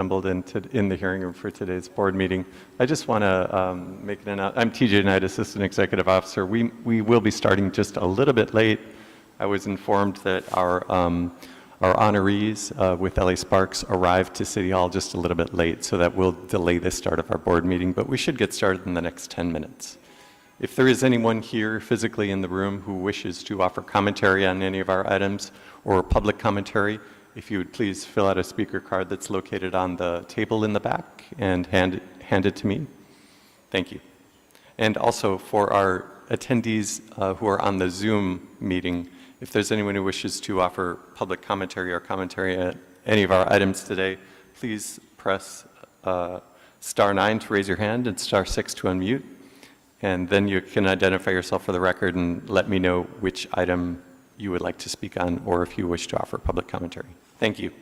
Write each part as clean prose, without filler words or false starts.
assembled in the hearing room for today's board meeting. I just want to make an announcement. I'm TJ Knight, Assistant Executive Officer. We will be starting just a little bit late. I was informed that our honorees with L.A. Sparks arrived to City Hall just a little bit late, so that will delay the start of our board meeting, but we should get started in the next 10 minutes. If there is anyone here physically in the room who wishes to offer commentary on any of our items or public commentary, if you would please fill out a speaker card that's located on the table in the back and hand it to me. Thank you. And also for our attendees who are on the Zoom meeting, if there's anyone who wishes to offer public commentary or commentary at any of our items today, please press *9 to raise your hand and *6 to unmute. And then you can identify yourself for the record and let me know which item you would like to speak on, or if you wish to offer public commentary. Thank you.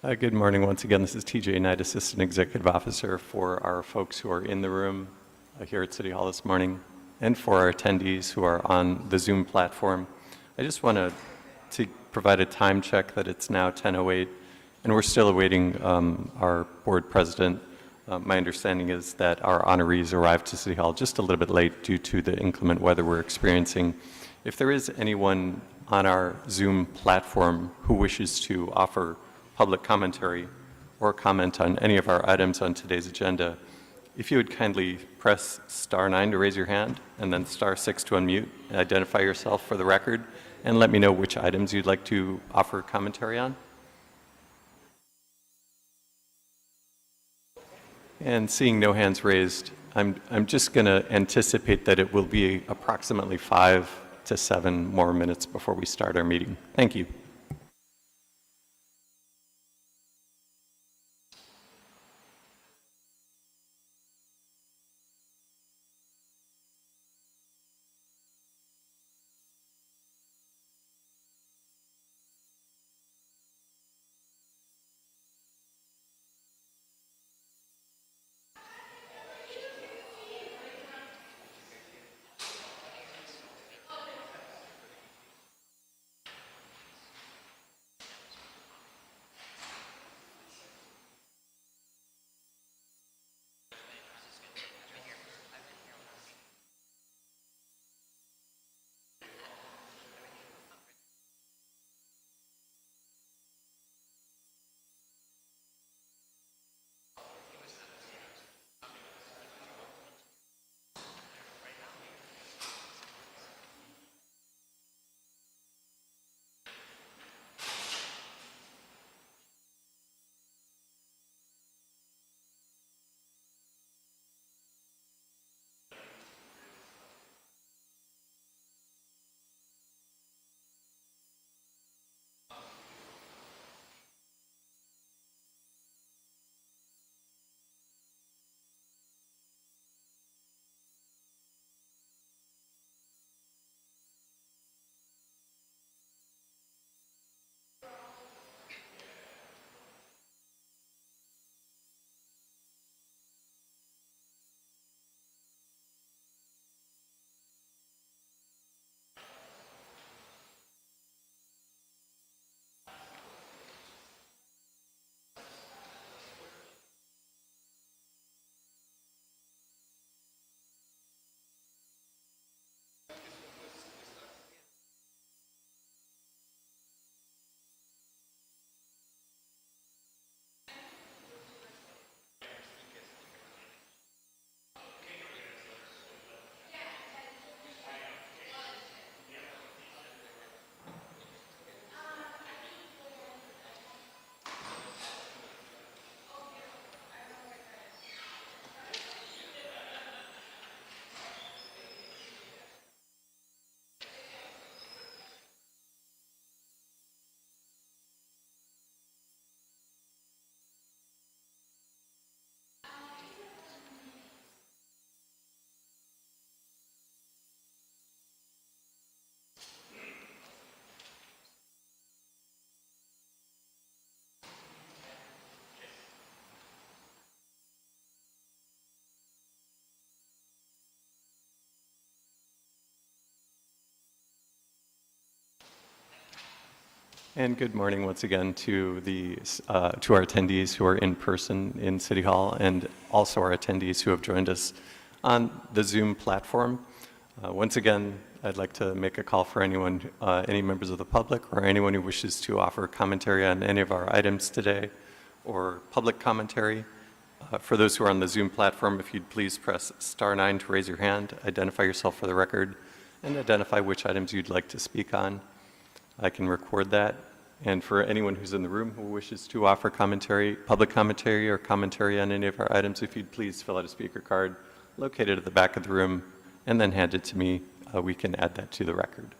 Good morning once again. This is TJ Knight, Assistant Executive Officer for our folks who are in the room here at City Hall this morning and for our attendees who are on the Zoom platform. I just want to provide a time check that it's now 10:08 and we're still awaiting our board president. My understanding is that our honorees arrived to City Hall just a little bit late due to the inclement weather we're experiencing. If there is anyone on our Zoom platform who wishes to offer public commentary or comment on any of our items on today's agenda, if you would kindly press *9 to raise your hand and then *6 to unmute, identify yourself for the record, and let me know which items you'd like to offer commentary on. And seeing no hands raised, I'm just going to anticipate that it will be approximately 5 to 7 more minutes before we start our meeting. Thank you. And good morning once again to to our attendees who are in person in City Hall and also our attendees who have joined us on the Zoom platform. Once again, I'd like to make a call for anyone, any members of the public or anyone who wishes to offer commentary on any of our items today or public commentary. For those who are on the Zoom platform, if you'd please press *9 to raise your hand, identify yourself for the record, and identify which items you'd like to speak on. I can record that. And for anyone who's in the room who wishes to offer commentary, public commentary or commentary on any of our items, if you'd please fill out a speaker card located at the back of the room and then hand it to me, we can add that to the record.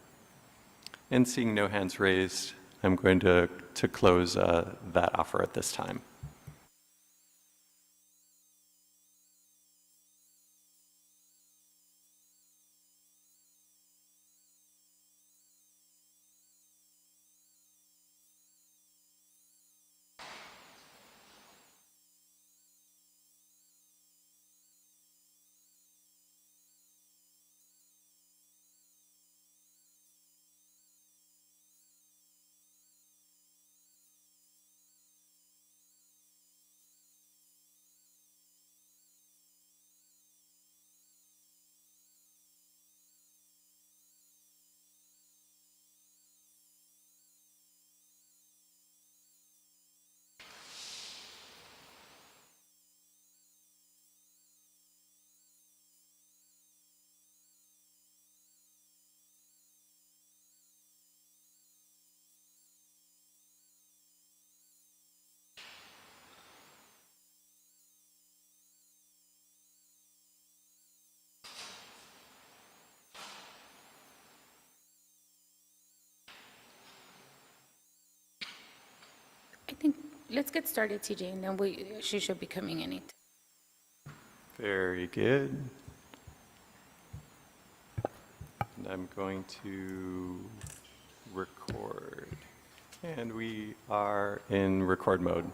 And seeing no hands raised, I'm going to close that offer at this time. let's get started, TJ, and then she should be coming in. Very good. And I'm going to record. And we are in record mode.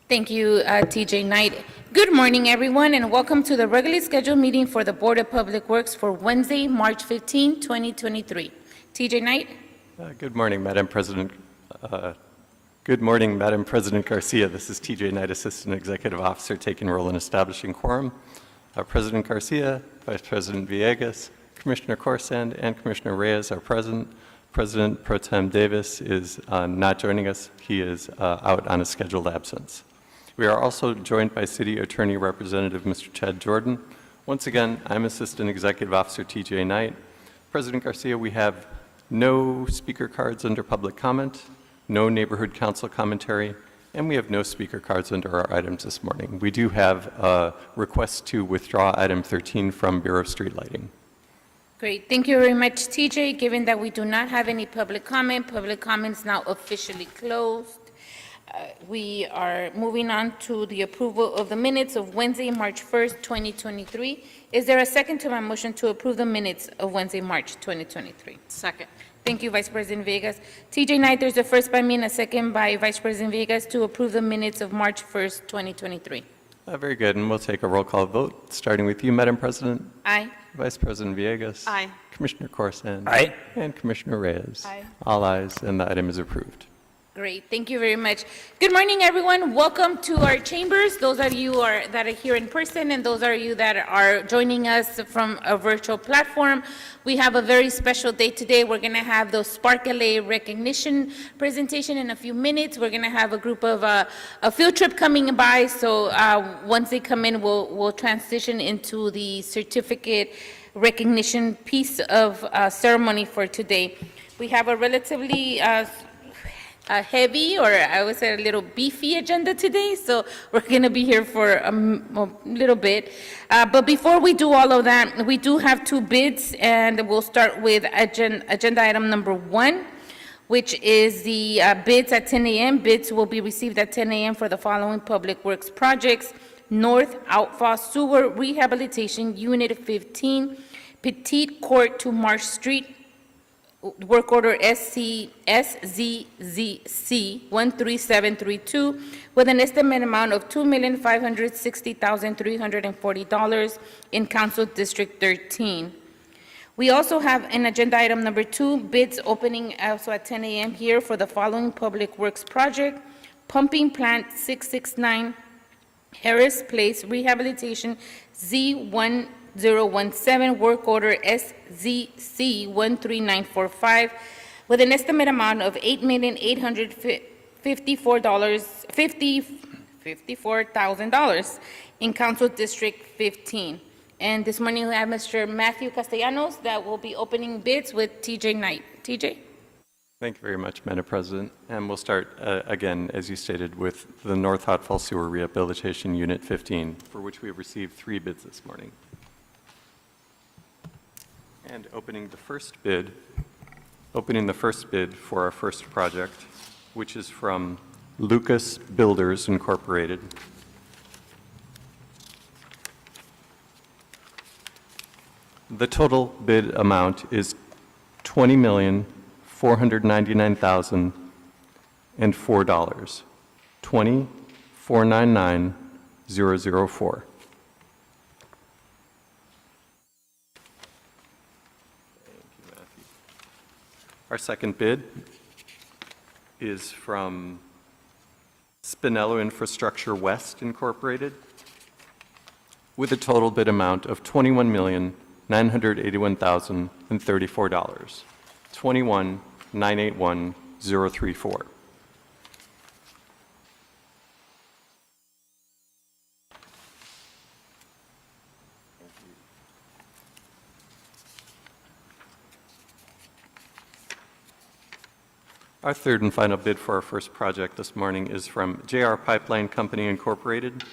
Thank you, TJ Knight. Good morning, everyone, and welcome to the regularly scheduled meeting for the Board of Public Works for Wednesday, March 15, 2023. TJ Knight? Good morning, Madam President. Good morning, Madam President Garcia. This is TJ Knight, Assistant Executive Officer, taking role in establishing quorum. President Garcia, Vice President Villegas, Commissioner Corsand, and Commissioner Reyes are present. President Pro Tem Davis is not joining us. He is out on a scheduled absence. We are also joined by City Attorney Representative Mr. Chad Jordan. Once again, I'm Assistant Executive Officer TJ Knight. President Garcia, we have no speaker cards under public comment, no neighborhood council commentary, and we have no speaker cards under our items this morning. We do have a request to withdraw item 13 from Bureau of Street Lighting. Great. Thank you very much, TJ. Given that we do not have any public comment is now officially closed. We are moving on to the approval of the minutes of Wednesday, March 1st, 2023. Is there a second to my motion to approve the minutes of Wednesday, March 2023? Second. Thank you, Vice President Villegas. TJ Knight, there's a first by me and a second by Vice President Villegas to approve the minutes of March 1st, 2023. Very good, and we'll take a roll call vote, starting with you, Madam President. Aye. Vice President Villegas. Aye. Commissioner Corsand. Aye. And Commissioner Reyes. Aye. All ayes, and the item is approved. Great, thank you very much. Good morning, everyone. Welcome to our chambers. Those of you that are here in person and those of you that are joining us from a virtual platform. We have a very special day today. We're going to have the Spark LA recognition presentation in a few minutes. We're going to have a group of a field trip coming by. So once they come in, we'll transition into the certificate recognition piece of ceremony for today. We have a relatively a heavy, or I would say a little beefy agenda today, so we're going to be here for a little bit. But before we do all of that, we do have two bids, and we'll start with agenda item number 1, which is the bids at 10 a.m. Bids will be received at 10 a.m. for the following public works projects: North Outfall Sewer Rehabilitation Unit 15, Petite Court to Marsh Street, work order SZZC 13732, with an estimate amount of $2,560,340 in Council District 13. We also have an agenda item number 2, bids opening also at 10 a.m. here for the following public works project: Pumping Plant 669 Harris Place Rehabilitation Z1017, work order SZC 13945, with an estimate amount of $8,854,000 in Council District 15. And this morning we have Mr. Matthew Castellanos that will be opening bids with TJ Knight. TJ? Thank you very much, Madam President. And we'll start, again, as you stated, with the North Outfall Sewer Rehabilitation Unit 15, for which we have received 3 bids this morning. And opening the first bid for our first project, which is from Lucas Builders Incorporated. The total bid amount is $20,499,004. $20,499,004. Our second bid is from Spinello Infrastructure West Incorporated, with a total bid amount of $21,981,034. $21,981,034. Our third and final bid for our first project this morning is from JR Pipeline Company Incorporated,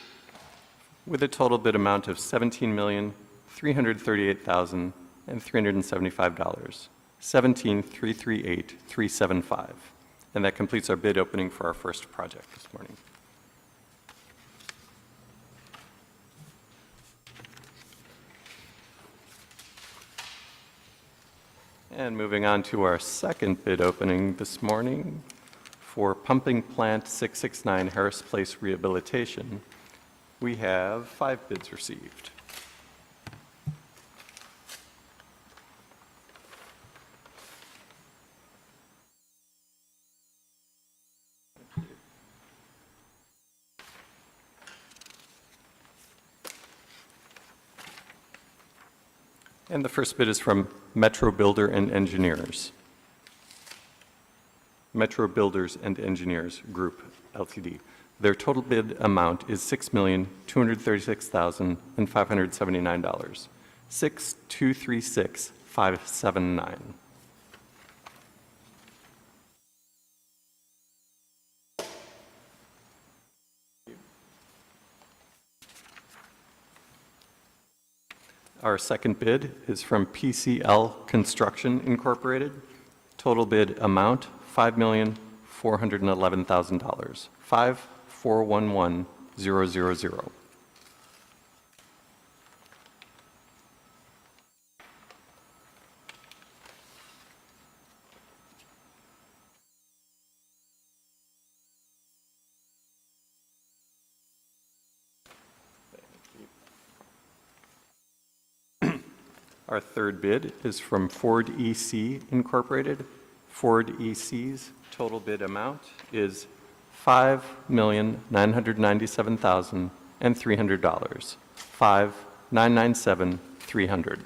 with a total bid amount of $17,338,375. $17,338,375. And that completes our bid opening for our first project this morning. And moving on to our second bid opening this morning for Pumping Plant 669 Harris Place Rehabilitation, we have 5 bids received. And the first bid is from Metro Builder and Engineers. Metro Builders and Engineers Group, Ltd. Their total bid amount is $6,236,579. 6,236,579. Our second bid is from PCL Construction Incorporated. Total bid amount, $5,411,000. 5,411,000. Our third bid is from Ford EC Incorporated. Ford EC's total bid amount is $5,997,300. 5,997,300.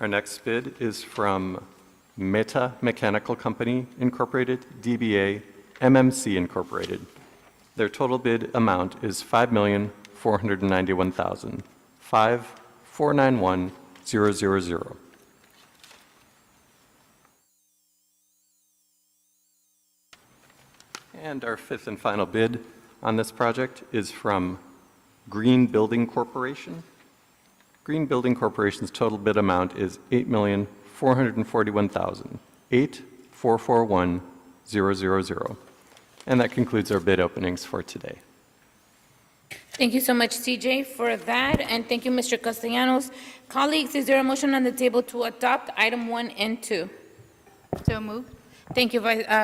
Our next bid is from Meta Mechanical Company Incorporated, DBA MMC Incorporated. Their total bid amount is $5,491,000. 5,491,000. And our fifth and final bid on this project is from Green Building Corporation. Green Building Corporation's total bid amount is $8,441,000. 8,441,000. And that concludes our bid openings for today. Thank you so much, CJ, for that, and thank you, Mr. Castellanos. Colleagues, is there a motion on the table to adopt item 1 and 2? So moved. Thank you,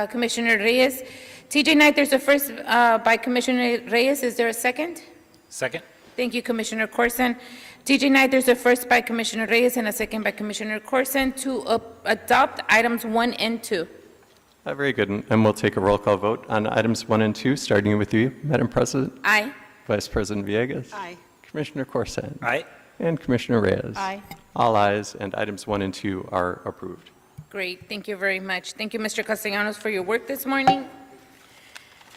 Commissioner Reyes. TJ Knight, there's a first by Commissioner Reyes. Is there a second? Second. Thank you, Commissioner Corson. TJ Knight, there's a first by Commissioner Reyes and a second by Commissioner Corson to adopt items 1 and 2. Very good, and we'll take a roll call vote on items 1 and 2, starting with you, Madam President. Aye. Vice President Villegas. Aye. Commissioner Corson. Aye. And Commissioner Reyes. Aye. All ayes, and items 1 and 2 are approved. Great, thank you very much. Thank you, Mr. Castellanos, for your work this morning.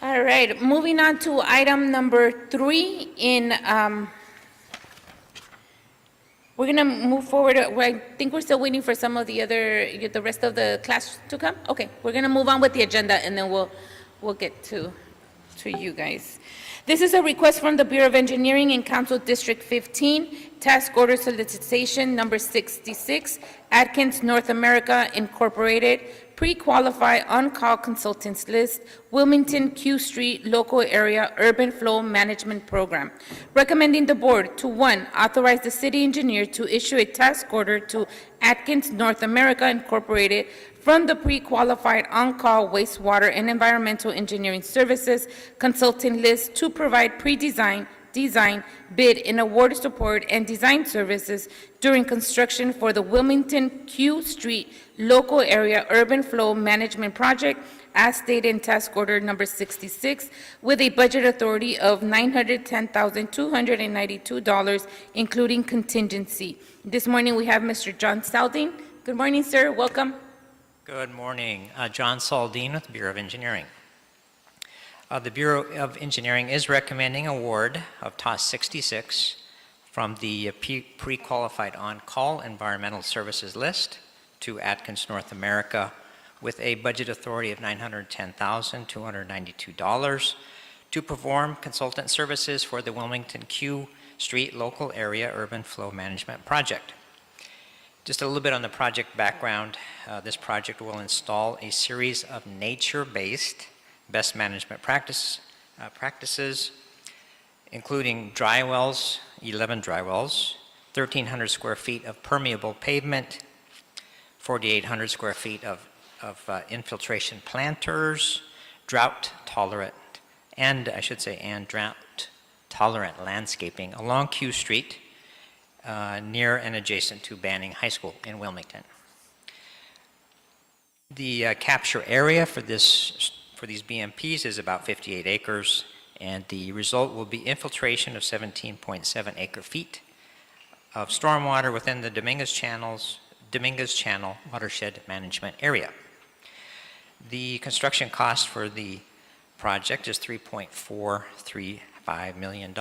All right, moving on to item number 3 in, we're going to move forward. I think we're still waiting for some of the rest of the class to come. Okay, we're going to move on with the agenda, and then we'll get to you guys. This is a request from the Bureau of Engineering in Council District 15, Task Order Solicitation Number 66, Atkins North America Incorporated, Pre-Qualified On-Call Consultants List, Wilmington Q Street Local Area Urban Flow Management Program. Recommending the board to, 1, authorize the city engineer to issue a task order to Atkins North America Incorporated from the Pre-Qualified On-Call Wastewater and Environmental Engineering Services Consultant List to provide pre-design, design, bid, and award support and design services during construction for the Wilmington Q Street Local Area Urban Flow Management Project as stated in Task Order Number 66, with a budget authority of $910,292, including contingency. This morning, we have Mr. John Salding. Good morning, sir. Welcome. Good morning. John Saldin with the Bureau of Engineering. The Bureau of Engineering is recommending award of TOS 66 from the pre-qualified on-call environmental services list to Atkins North America with a budget authority of $910,292 to perform consultant services for the Wilmington Q Street Local Area Urban Flow Management Project. Just a little bit on the project background. This project will install a series of nature-based best management practices, including dry wells, 11 dry wells, 1,300 square feet of permeable pavement, 4,800 square feet of infiltration planters, drought-tolerant, and drought-tolerant landscaping along Q Street, near and adjacent to Banning High School in Wilmington. The capture area for these BMPs is about 58 acres, and the result will be infiltration of 17.7 acre feet of stormwater within the Dominguez Channel watershed management area. The construction cost for the project is $3.435 million.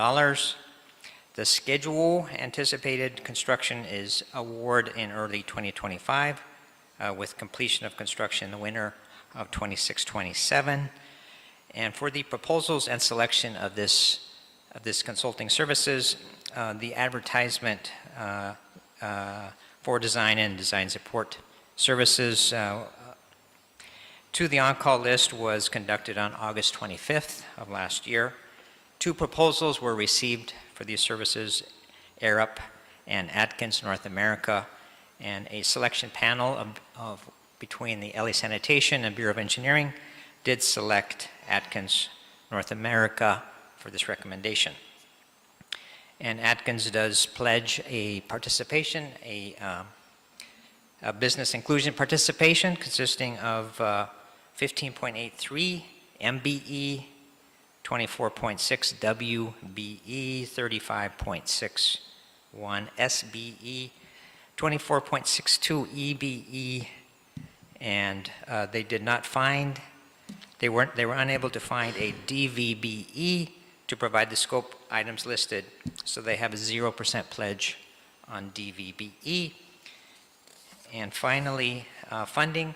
The schedule anticipated construction is award in early 2025, with completion of construction in the winter of 26-27. And for the proposals and selection of this consulting services, the advertisement for design and design support services to the on-call list was conducted on August 25th of last year. 2 proposals were received for these services, Arup and Atkins North America, and a selection panel of between the LA Sanitation and Bureau of Engineering did select Atkins North America for this recommendation. And Atkins does pledge a participation, a business inclusion participation consisting of 15.83 MBE, 24.6 WBE, 35.61 SBE, 24.62 EBE, and they were unable to find a DVBE to provide the scope items listed, so they have a 0% pledge on DVBE. And finally, funding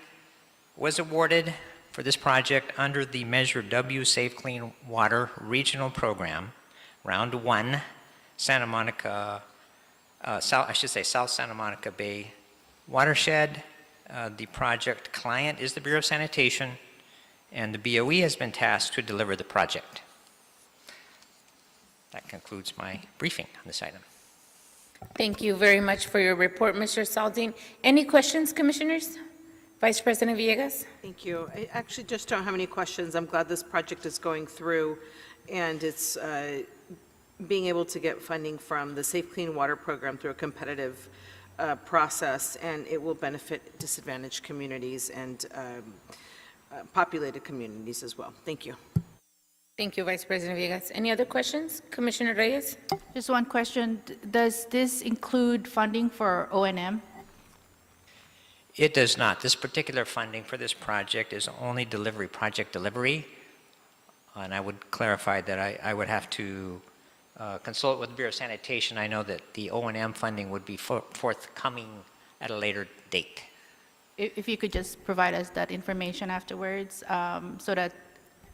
was awarded for this project under the Measure W Safe Clean Water Regional Program, Round 1, South Santa Monica Bay Watershed. The project client is the Bureau of Sanitation, and the BOE has been tasked to deliver the project. That concludes my briefing on this item. Thank you very much for your report, Mr. Saldin. Any questions, Commissioners? Vice President Villegas? Thank you. I actually just don't have any questions. I'm glad this project is going through, and it's being able to get funding from the Safe Clean Water Program through a competitive process, and it will benefit disadvantaged communities and populated communities as well. Thank you. Thank you, Vice President Villegas. Any other questions? Commissioner Reyes? Just one question. Does this include funding for O&M? It does not. This particular funding for this project is only project delivery. And I would clarify that I would have to consult with the Bureau of Sanitation. I know that the O&M funding would be forthcoming at a later date. If you could just provide us that information afterwards, so that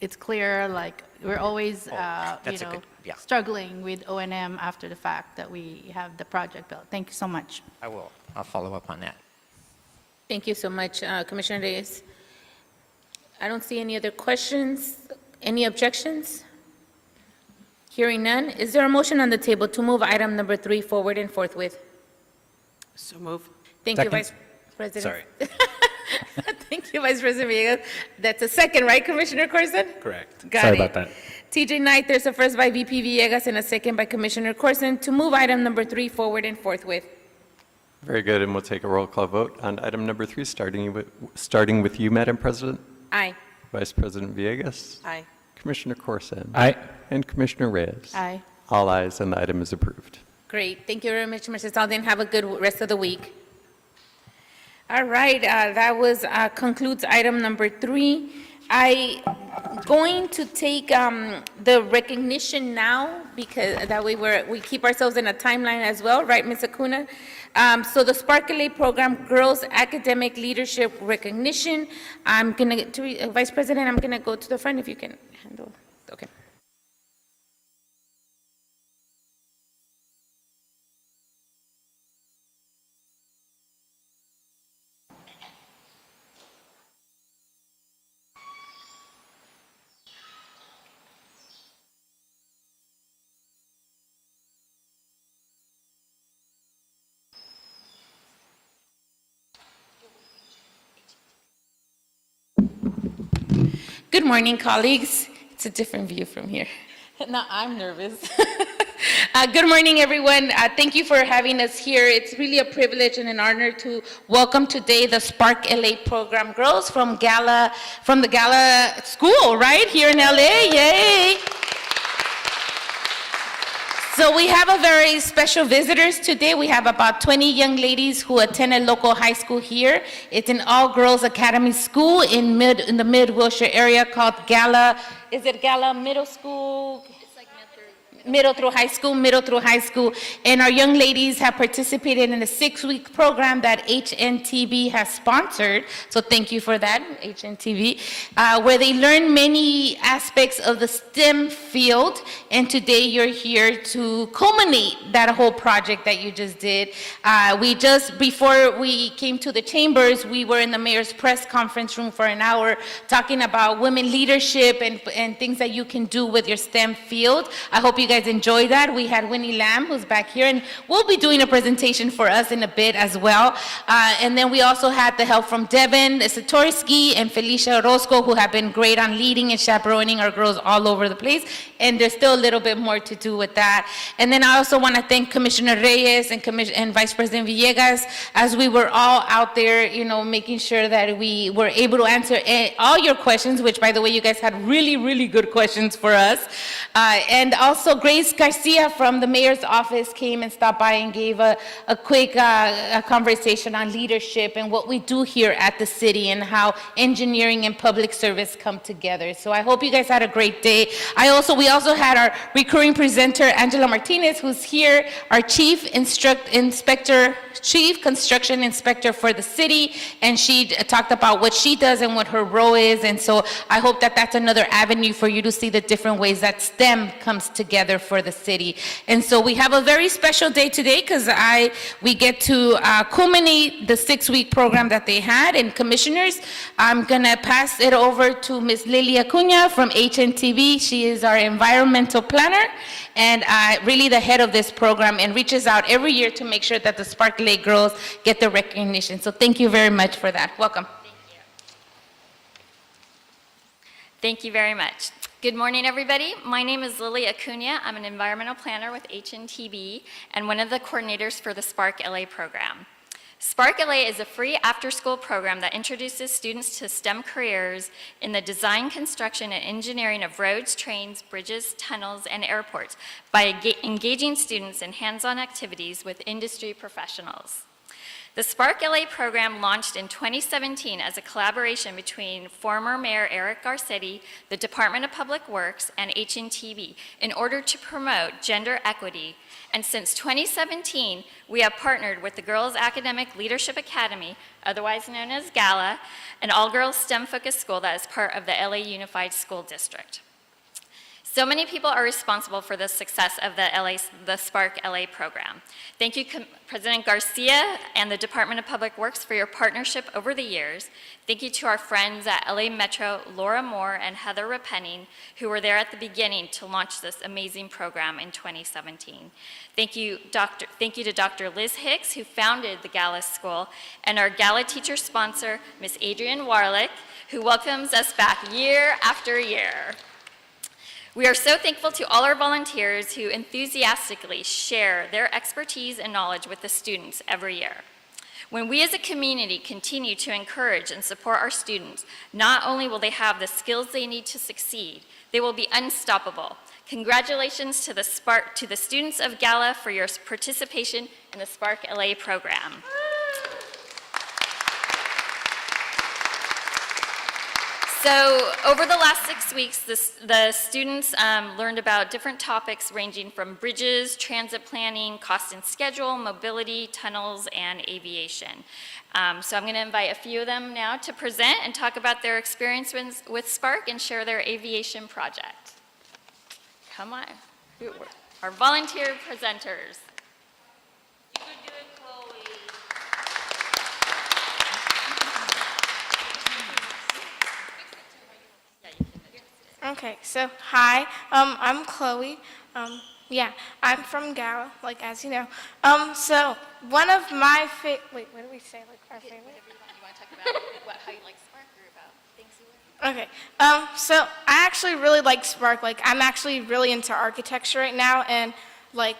it's clear, like, we're always, struggling with O&M after the fact that we have the project built. Thank you so much. I will. I'll follow up on that. Thank you so much, Commissioner Reyes. I don't see any other questions. Any objections? Hearing none, is there a motion on the table to move item number 3 forward and forthwith? So move. Thank you, Second. Vice President. Sorry. Thank you, Vice President Villegas. That's a second, right, Commissioner Corson? Correct. Got Sorry it. about that. TJ Knight, there's a first by VP Villegas and a second by Commissioner Corson to move item number 3 forward and forthwith. Very good, and we'll take a roll call vote on item number 3, starting with you, Madam President, Aye. Vice President Villegas, Aye. Commissioner Corson, Aye. and Commissioner Reyes. Aye. All ayes, and the item is approved. Great. Thank you very much, Mr. Saldin. Have a good rest of the week. All right, that concludes item number 3. I'm going to take the recognition now, because that way we keep ourselves in a timeline as well, right, Ms. Acuna? So the Sparkle Program Girls Academic Leadership Recognition. I'm going to, Vice President, I'm going to go to the front if you can handle. Okay. Good morning, colleagues. It's a different view from here. Now I'm nervous. Good morning, everyone. Thank you for having us here. It's really a privilege and an honor to welcome today the Spark LA program girls from the Gala School, right here in LA. Yay! So we have a very special visitors today. We have about 20 young ladies who attend a local high school here. It's an all-girls academy school in the Mid-Wilshire area called Gala. Is it Gala Middle School? Middle through high school, and our young ladies have participated in a 6-week program that HNTB has sponsored, so thank you for that, HNTB, where they learn many aspects of the STEM field, and today you're here to culminate that whole project that you just did. Before we came to the chambers, we were in the mayor's press conference room for an hour talking about women leadership and things that you can do with your STEM field. I hope you guys enjoyed that. We had Winnie Lamb, who's back here, and we'll be doing a presentation for us in a bit as well. And then we also had the help from Devin Satorsky and Felicia Orozco, who have been great on leading and chaperoning our girls all over the place. And there's still a little bit more to do with that. And then I also want to thank Commissioner Reyes and Vice President Villegas, as we were all out there, making sure that we were able to answer all your questions, which, by the way, you guys had really, really good questions for us. And also Grace Garcia from the mayor's office came and stopped by and gave a quick conversation on leadership and what we do here at the city and how engineering and public service come together. So I hope you guys had a great day. We also had our recurring presenter, Angela Martinez, who's here, our chief construction inspector for the city, and she talked about what she does and what her role is. And so I hope that that's another avenue for you to see the different ways that STEM comes together for the city. And so we have a very special day today because we get to culminate the 6-week program that they had. And commissioners, I'm gonna pass it over to Ms. Lily Acuna from HNTV. She is our environmental planner and really the head of this program, and reaches out every year to make sure that the Spark LA girls get the recognition. So thank you very much for that. Welcome. Thank you very much. Good morning, everybody. My name is Lily Acuna. I'm an environmental planner with HNTB and one of the coordinators for the Spark LA program. Spark LA is a free after-school program that introduces students to STEM careers in the design, construction, and engineering of roads, trains, bridges, tunnels, and airports by engaging students in hands-on activities with industry professionals. The Spark LA program launched in 2017 as a collaboration between former Mayor Eric Garcetti, the Department of Public Works, and HNTB in order to promote gender equity. And since 2017, we have partnered with the Girls Academic Leadership Academy, otherwise known as GALA, an all-girls STEM-focused school that is part of the LA Unified School District. So many people are responsible for the success of the Spark LA program. Thank you, President Garcia and the Department of Public Works for your partnership over the years. Thank you to our friends at LA Metro, Laura Moore and Heather Repenning, who were there at the beginning to launch this amazing program in 2017. Thank you to Dr. Liz Hicks, who founded the Gala School, and our Gala teacher sponsor, Ms. Adrienne Warlick, who welcomes us back year after year. We are so thankful to all our volunteers who enthusiastically share their expertise and knowledge with the students every year. When we as a community continue to encourage and support our students, not only will they have the skills they need to succeed, they will be unstoppable. Congratulations to the students of Gala for your participation in the Spark LA program. So over the last 6 weeks, the students learned about different topics ranging from bridges, transit planning, cost and schedule, mobility, tunnels, and aviation. So I'm going to invite a few of them now to present and talk about their experience with Spark and share their aviation project. Come on, our volunteer presenters. Okay, so hi, I'm Chloe. I'm from Gala, as you know. So one of my wait, what did we say? Our favorite? You want to talk about how you like Spark or about things you learned? Okay, so I actually really like Spark. Like, I'm actually really into architecture right now, and like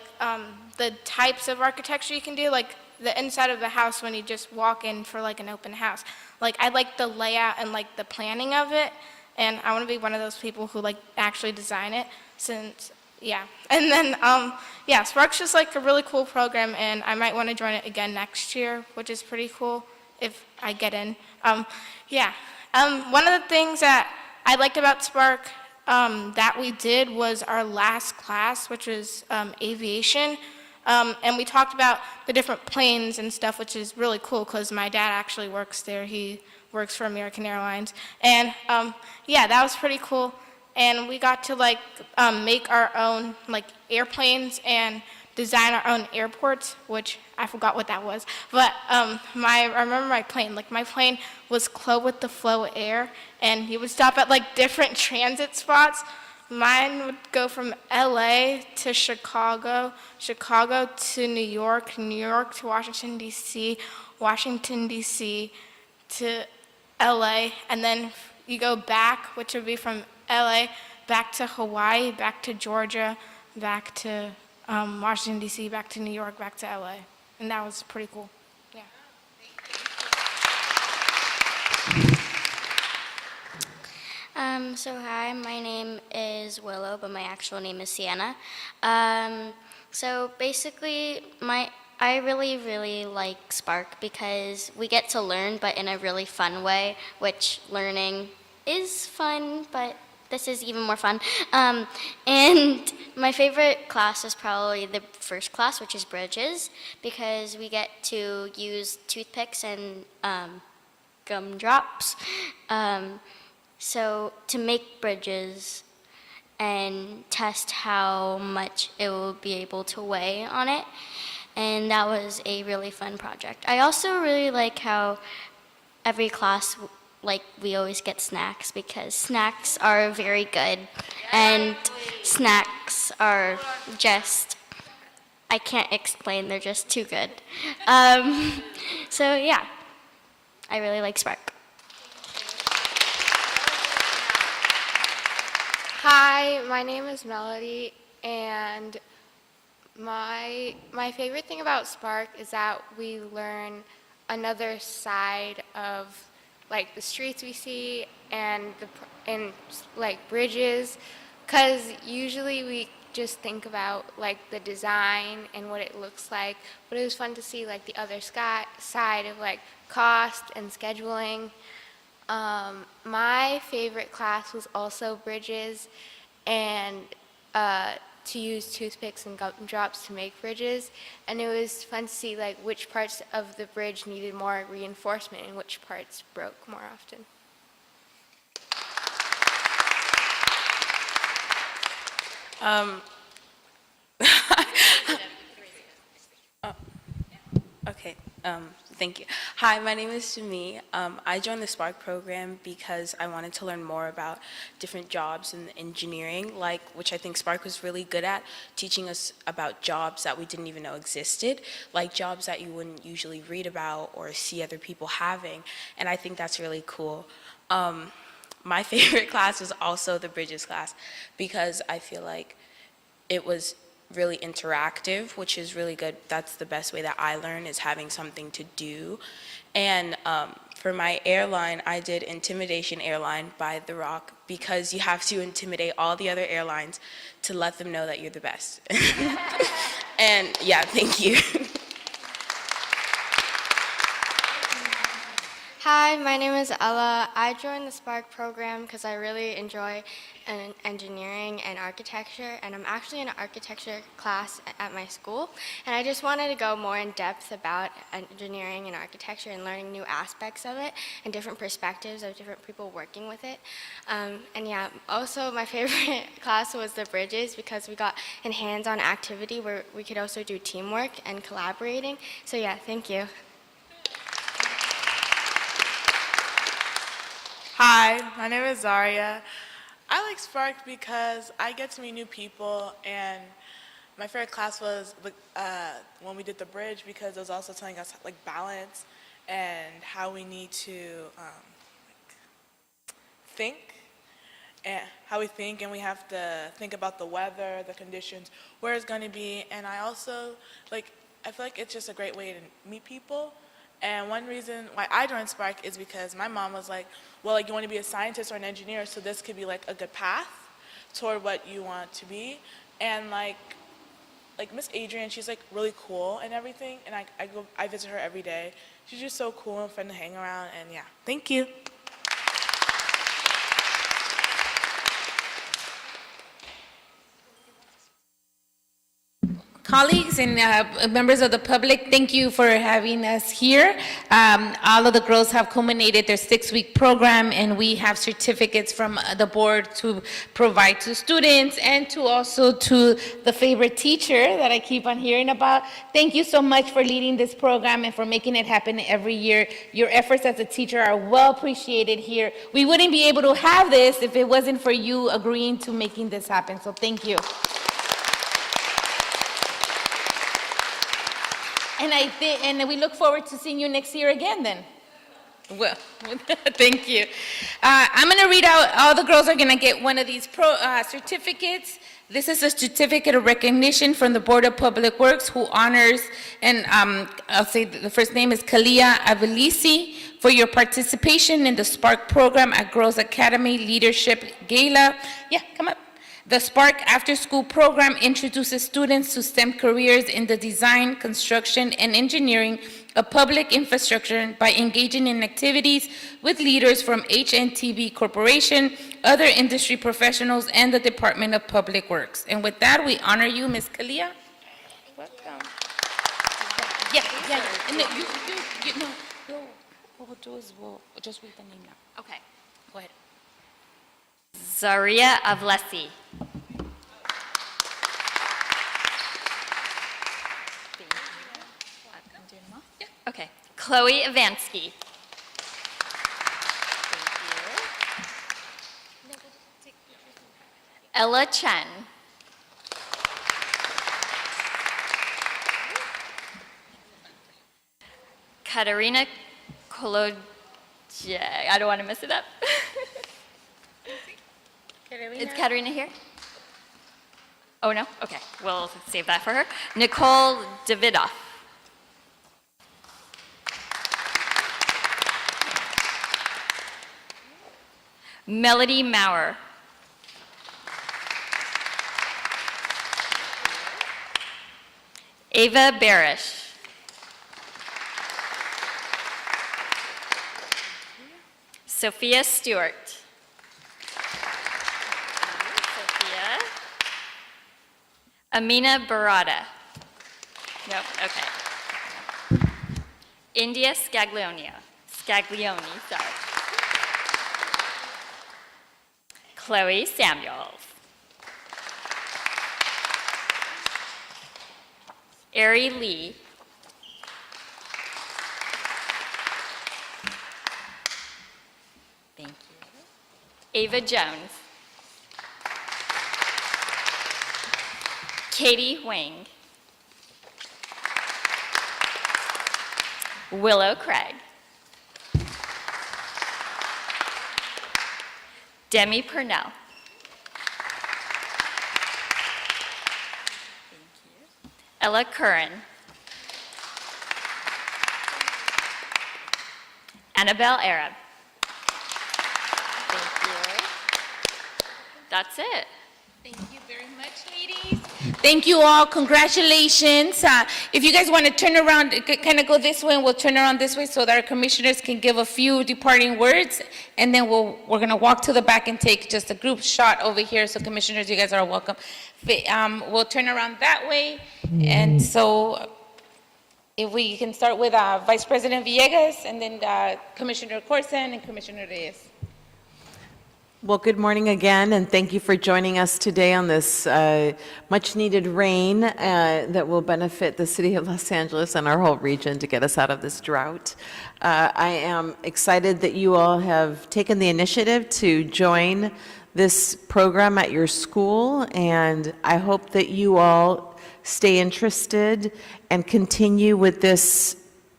the types of architecture you can do, like the inside of the house when you just walk in for like an open house. Like, I like the layout and like the planning of it, and I want to be one of those people who like actually design it. Since yeah, and then yeah, Spark's just like a really cool program, and I might want to join it again next year, which is pretty cool if I get in. Yeah. One of the things that I liked about Spark that we did was our last class, which was aviation. And we talked about the different planes and stuff, which is really cool because my dad actually works there. He works for American Airlines. And yeah, that was pretty cool. And we got to like make our own like airplanes and design our own airports, which I forgot what that was. But I remember my plane. Like, my plane was clothed with the flow of air, and you would stop at like different transit spots. Mine would go from LA to Chicago, Chicago to New York, New York to Washington, D.C., Washington, D.C. to LA, and then you go back, which would be from LA back to Hawaii, back to Georgia, back to Washington, D.C., back to New York, back to LA. And that was pretty cool. Yeah. So hi, my name is Willow, but my actual name is Sienna. So basically, I really like Spark because we get to learn, but in a really fun way, which learning is fun, but this is even more fun. And my favorite class is probably the first class, which is Bridges, because we get to use toothpicks and gumdrops. So to make bridges and test how much it will be able to weigh on it. And that was a really fun project. I also really like how every class, like, we always get snacks because snacks are very good. And snacks are just, I can't explain, they're just too good. So yeah, I really like Spark. Hi, my name is Melody, and my favorite thing about Spark is that we learn another side of like the streets we see and like bridges, because usually we just think about like the design and what it looks like, but it was fun to see like the other side of like cost and scheduling. My favorite class was also bridges, and to use toothpicks and gumdrops to make bridges, and it was fun to see like which parts of the bridge needed more reinforcement and which parts broke more often. Okay, thank you. Hi, my name is Sumi. I joined the Spark program because I wanted to learn more about different jobs in engineering, which I think Spark was really good at, teaching us about jobs that we didn't even know existed, like jobs that you wouldn't usually read about or see other people having, and I think that's really cool. My favorite class was also the Bridges class because I feel like it was really interactive, which is really good. That's the best way that I learn, is having something to do. And for my airline, I did Intimidation Airline by The Rock, because you have to intimidate all the other airlines to let them know that you're the best. And yeah, thank you. Hi, my name is Ella. I joined the Spark program because I really enjoy engineering and architecture, and I'm actually in an architecture class at my school, and I just wanted to go more in depth about engineering and architecture and learning new aspects of it and different perspectives of different people working with it. And yeah, also my favorite class was the Bridges because we got a hands-on activity where we could also do teamwork and collaborating. So yeah, thank you. Hi, my name is Zaria. I like Spark because I get to meet new people, and my favorite class was when we did the bridge, because it was also telling us like balance and how we need to think, and we have to think about the weather, the conditions, where it's going to be, and I also, like, I feel like it's just a great way to meet people. And one reason why I joined Spark is because my mom was like, well, like, you want to be a scientist or an engineer, so this could be like a good path toward what you want to be. And like Miss Adrian, she's like really cool and everything, and I visit her every day. She's just so cool and fun to hang around, and yeah, thank you. Colleagues and members of the public, thank you for having us here. All of the girls have culminated their 6-week program, and we have certificates from the board to provide to students and to also to the favorite teacher that I keep on hearing about. Thank you so much for leading this program and for making it happen every year. Your efforts as a teacher are well appreciated here. We wouldn't be able to have this if it wasn't for you agreeing to making this happen, so thank you. And we look forward to seeing you next year again then. Well, thank you. I'm going to read out, all the girls are going to get one of these certificates. This is a certificate of recognition from the Board of Public Works who honors, and I'll say the first name is Kalia Avelisi, for your participation in the Spark program at Girls Academy Leadership Gala. Yeah, come up. The Spark after-school program introduces students to STEM careers in the design, construction, and engineering of public infrastructure by engaging in activities with leaders from HNTB Corporation, other industry professionals, and the Department of Public Works. And with that, we honor you, Ms. Kalia. Welcome. Yeah. And no, what we'll do is we'll just read the name now. Okay. Go ahead. Zaria Avlesi. Okay. Chloe Ivansky. Ella Chen. Katarina Kolodje. I don't want to mess it up. Is Katarina here? Oh, no? Okay, we'll save that for her. Nicole Davidoff. Melody Maurer. Ava Barish. Sophia Stewart. Amina Barada. Nope, okay. India Scaglione, sorry. Chloe Samuels. Ari Lee. Thank you. Ava Jones. Katie Wang. Willow Craig. Demi Purnell. Ella Curran. Annabelle Arab. Thank you. That's it. Thank you very much, ladies. Thank you all. Congratulations. If you guys want to turn around, kind of go this way, and we'll turn around this way so that our commissioners can give a few departing words, and then we're going to walk to the back and take just a group shot over here. So commissioners, you guys are welcome. We'll turn around that way, and so if we can start with Vice President Villegas, and then Commissioner Corson and Commissioner Reyes. Well, good morning again, and thank you for joining us today on this much-needed rain that will benefit the city of Los Angeles and our whole region to get us out of this drought. I am excited that you all have taken the initiative to join this program at your school, and I hope that you all stay interested and continue with this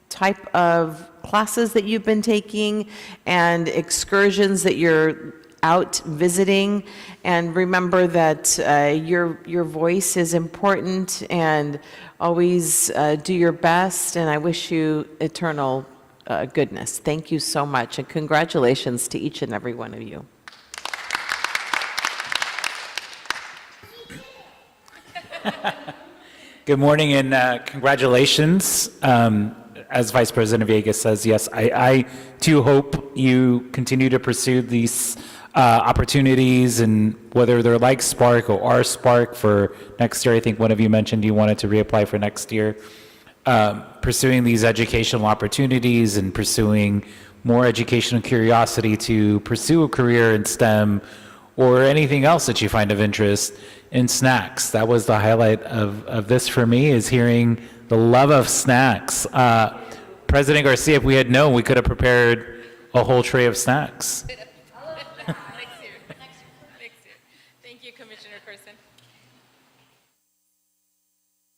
type of classes that you've been taking and excursions that you're out visiting. And remember that your voice is important, and always do your best. And I wish you eternal goodness. Thank you so much, and congratulations to each and every one of you. Good morning and congratulations. As Vice President Villegas says, yes, I too hope you continue to pursue these opportunities, and whether they're like Spark or are Spark for next year. I think one of you mentioned you wanted to reapply for next year. Pursuing these educational opportunities and pursuing more educational curiosity to pursue a career in STEM or anything else that you find of interest in snacks. That was the highlight of this for me, is hearing the love of snacks. President Garcia, if we had known, we could have prepared a whole tray of snacks. Next year. Thank you, Commissioner Person.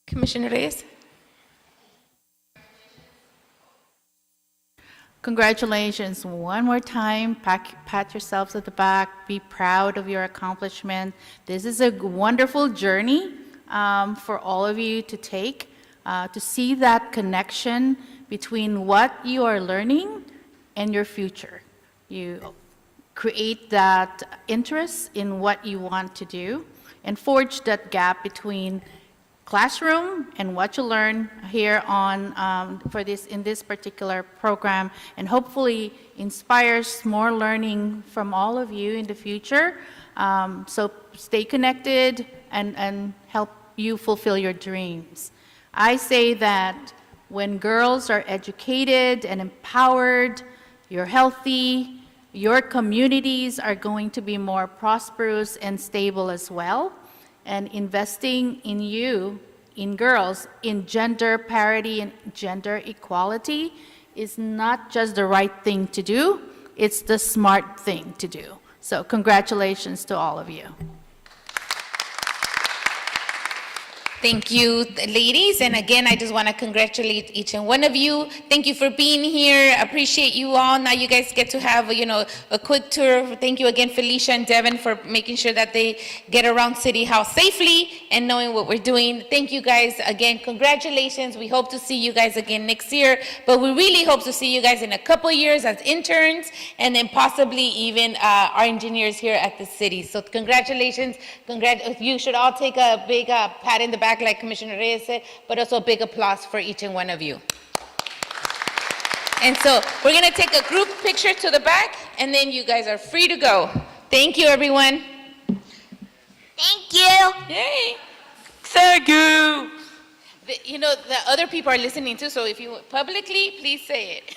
Commissioner Reyes? Congratulations one more time. Pat yourselves at the back. Be proud of your accomplishment. This is a wonderful journey for all of you to take, to see that connection between what you are learning and your future. You create that interest in what you want to do and forge that gap between classroom and what you learn here on in this particular program, and hopefully inspires more learning from all of you in the future. So stay connected and help you fulfill your dreams. I say that when girls are educated and empowered, you're healthy, your communities are going to be more prosperous and stable as well. And investing in you, in girls, in gender parity and gender equality is not just the right thing to do, it's the smart thing to do. So congratulations to all of you. Thank you, ladies. And again, I just want to congratulate each and one of you. Thank you for being here. Appreciate you all. Now you guys get to have, a quick tour. Thank you again, Felicia and Devin, for making sure that they get around City Hall safely and knowing what we're doing. Thank you guys again. Congratulations. We hope to see you guys again next year, but we really hope to see you guys in a couple years as interns, and then possibly even our engineers here at the city. So congratulations. You should all take a big pat in the back, like Commissioner Reyes said, but also a big applause for each and one of you. And so we're going to take a group picture to the back, and then you guys are free to go. Thank you, everyone. Thank you. Yay. Thank you. The other people are listening too, so if you publicly, please say it.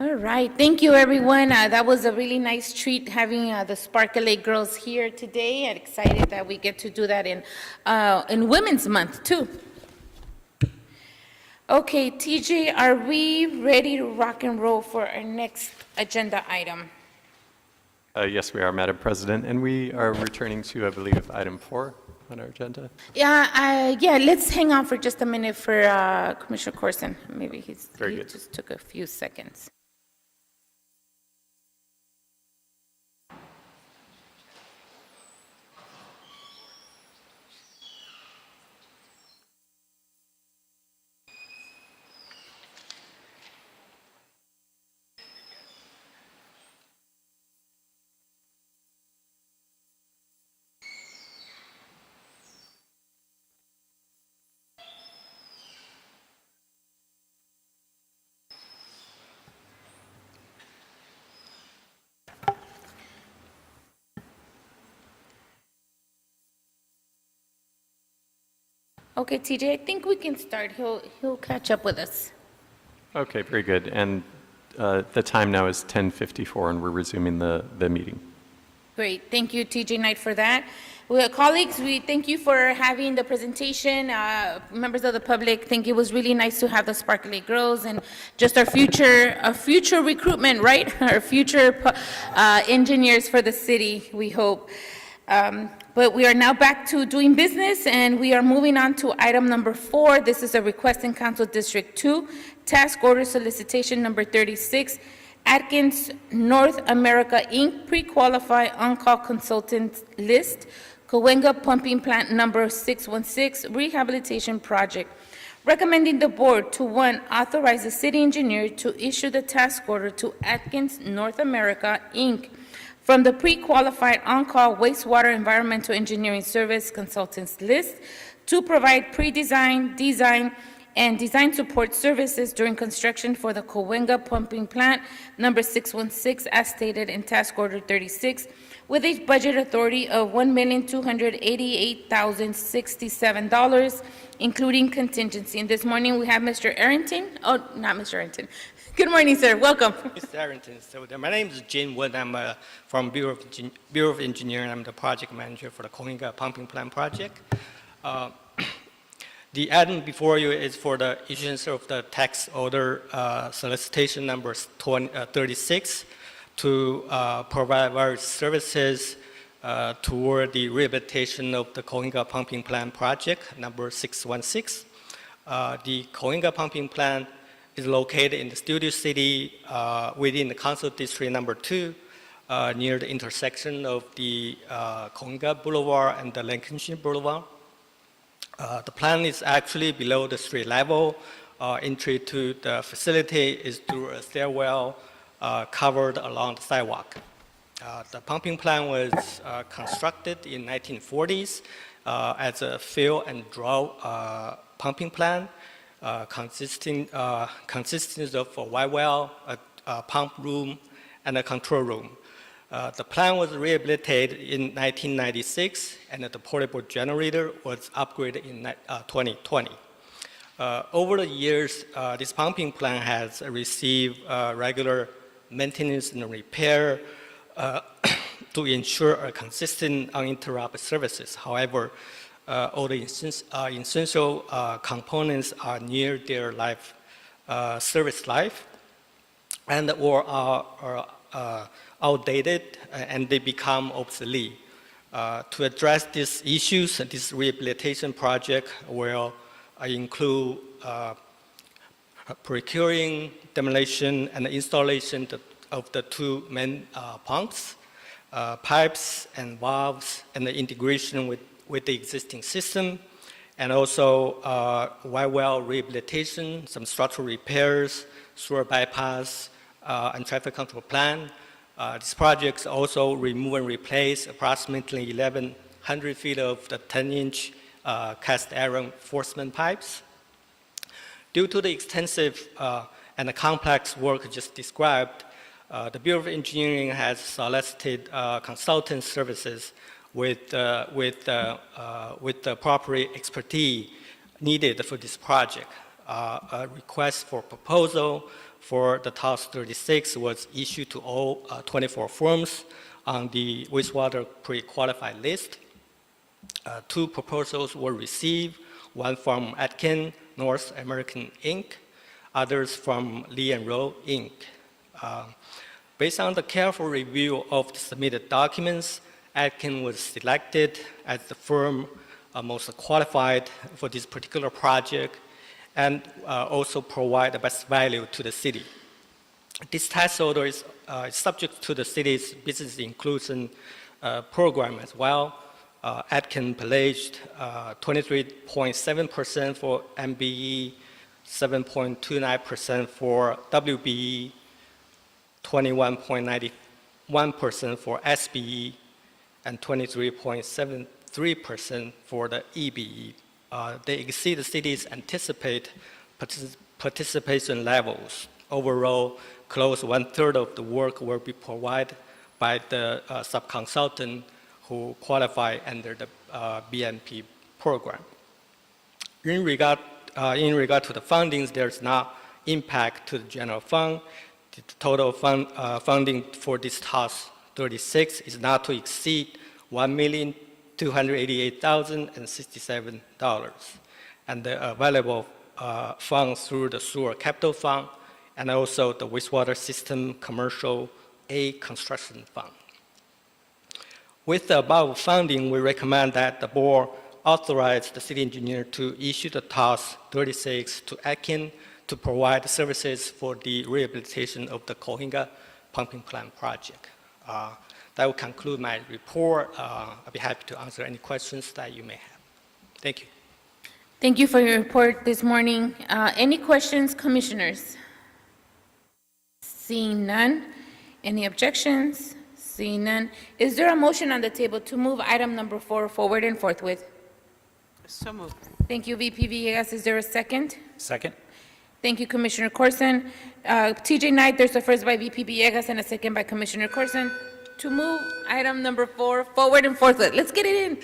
All right, thank you, everyone. That was a really nice treat having the Spark LA girls here today. I'm excited that we get to do that in Women's Month, too. Okay, TJ, are we ready to rock and roll for our next agenda item? Yes, we are, Madam President, and we are returning to, I believe, item 4 on our agenda. Yeah, let's hang on for just a minute for Commissioner Corson. Maybe he just took a few seconds. Okay, TJ, I think we can start. He'll catch up with us. Okay, very good. And the time now is 10:54, and we're resuming the meeting. Great. Thank you, TJ Knight, for that. Well, colleagues, we thank you for having the presentation. Members of the public, think it was really nice to have the Spark LA girls and just our future recruitment, right? Our future engineers for the city, we hope. But we are now back to doing business, and we are moving on to item number 4. This is a request in Council District 2, task order solicitation number 36, Atkins North America, Inc., pre-qualified on-call consultant list, Cahuenga Pumping Plant number 616, rehabilitation project. Recommending the board to, 1, authorize the city engineer to issue the task order to Atkins North America, Inc., from the pre-qualified on-call wastewater environmental engineering service consultants list to provide pre-design, design, and design support services during construction for the Cahuenga Pumping Plant number 616 as stated in Task Order 36 with a budget authority of $1,288,067, including contingency. And this morning we have Mr. Arrington. Oh, not Mr. Arrington. Good morning, sir. Welcome. Mr. Arrington. So my name is Jim Wood. I'm from Bureau of Engineering. I'm the project manager for the Cahuenga Pumping Plant project. The item before you is for the issuance of the tax order solicitation number 36 to provide various services toward the rehabilitation of the Cahuenga Pumping Plant project number 616. The Cahuenga Pumping Plant is located in the Studio City within the Council District number 2 near the intersection of the Cahuenga Boulevard and the Lancashire Boulevard. The plant is actually below the street level. Entry to the facility is through a stairwell covered along the sidewalk. The pumping plant was constructed in 1940s as a fill and draw pumping plant consisting of a white well, a pump room, and a control room. The plant was rehabilitated in 1996, and the portable generator was upgraded in 2020. Over the years, this pumping plant has received regular maintenance and repair to ensure a consistent, uninterrupted services. However, all the essential components are near their service life, and or are outdated and they become obsolete. To address these issues, this rehabilitation project will include procuring, demolition, and installation of the 2 main pumps, pipes and valves, and the integration with the existing system, and also white well rehabilitation, some structural repairs, sewer bypass, and traffic control plan. These projects also remove and replace approximately 1,100 feet of the 10-inch cast iron reinforcement pipes. Due to the extensive and the complex work just described, the Bureau of Engineering has solicited consultant services with the proper expertise needed for this project. a request for proposal for the TOS 36 was issued to all 24 firms on the wastewater pre-qualified list. 2 proposals were received, one from Atkin North American Inc., others from Lee and Rowe Inc. Based on the careful review of the submitted documents, Atkin was selected as the firm most qualified for this particular project and also provide the best value to the city. This task order is subject to the city's business inclusion program as well. Atkin pledged 23.7% for MBE, 7.29% for WBE, 21.91% for SBE, and 23.73% for the EBE. They exceed the city's anticipated participation levels. Overall, close 1/3 of the work will be provided by the subconsultant who qualify under the BMP program. In regard to the fundings, there's no impact to the general fund. The total funding for this TOS 36 is not to exceed $1,288,067, and the available funds through the sewer capital fund and also the wastewater system commercial A construction fund. With the above funding, we recommend that the board authorize the city engineer to issue the TOS 36 to Atkin to provide services for the rehabilitation of the Coahuila pumping plant project. That will conclude my report. I'll be happy to answer any questions that you may have. Thank you. Thank you for your report this morning. Any questions, commissioners? Seeing none. Any objections? Seeing none. Is there a motion on the table to move item number 4 forward and forthwith? So moved. Thank you, VP Villegas. Is there a second? Second? Thank you, Commissioner Corson. TJ Knight, there's a first by VP Villegas and a second by Commissioner Corson to move item number 4 forward and forthwith. Let's get it in.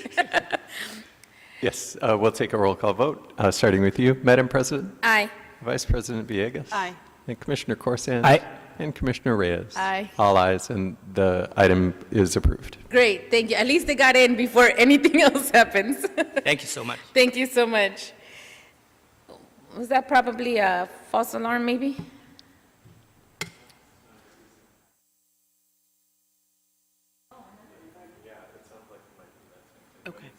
Yes, we'll take a roll call vote, starting with you, Madam President, Aye. Vice President Villegas. Aye. And Commissioner Corsan. Aye. And Commissioner Reyes. Aye. All ayes, and the item is approved. Great, thank you. At least they got in before anything else happens. Thank you so much. Thank you so much. Was that probably a false alarm, maybe? Okay.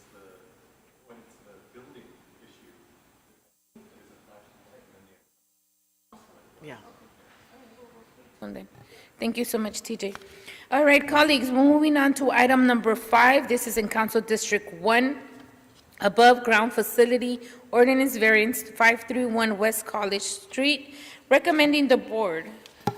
Yeah. Sunday. Thank you so much, TJ. All right, colleagues, we're moving on to item number 5. This is in Council District 1, above ground facility ordinance variance 531 West College Street, recommending the board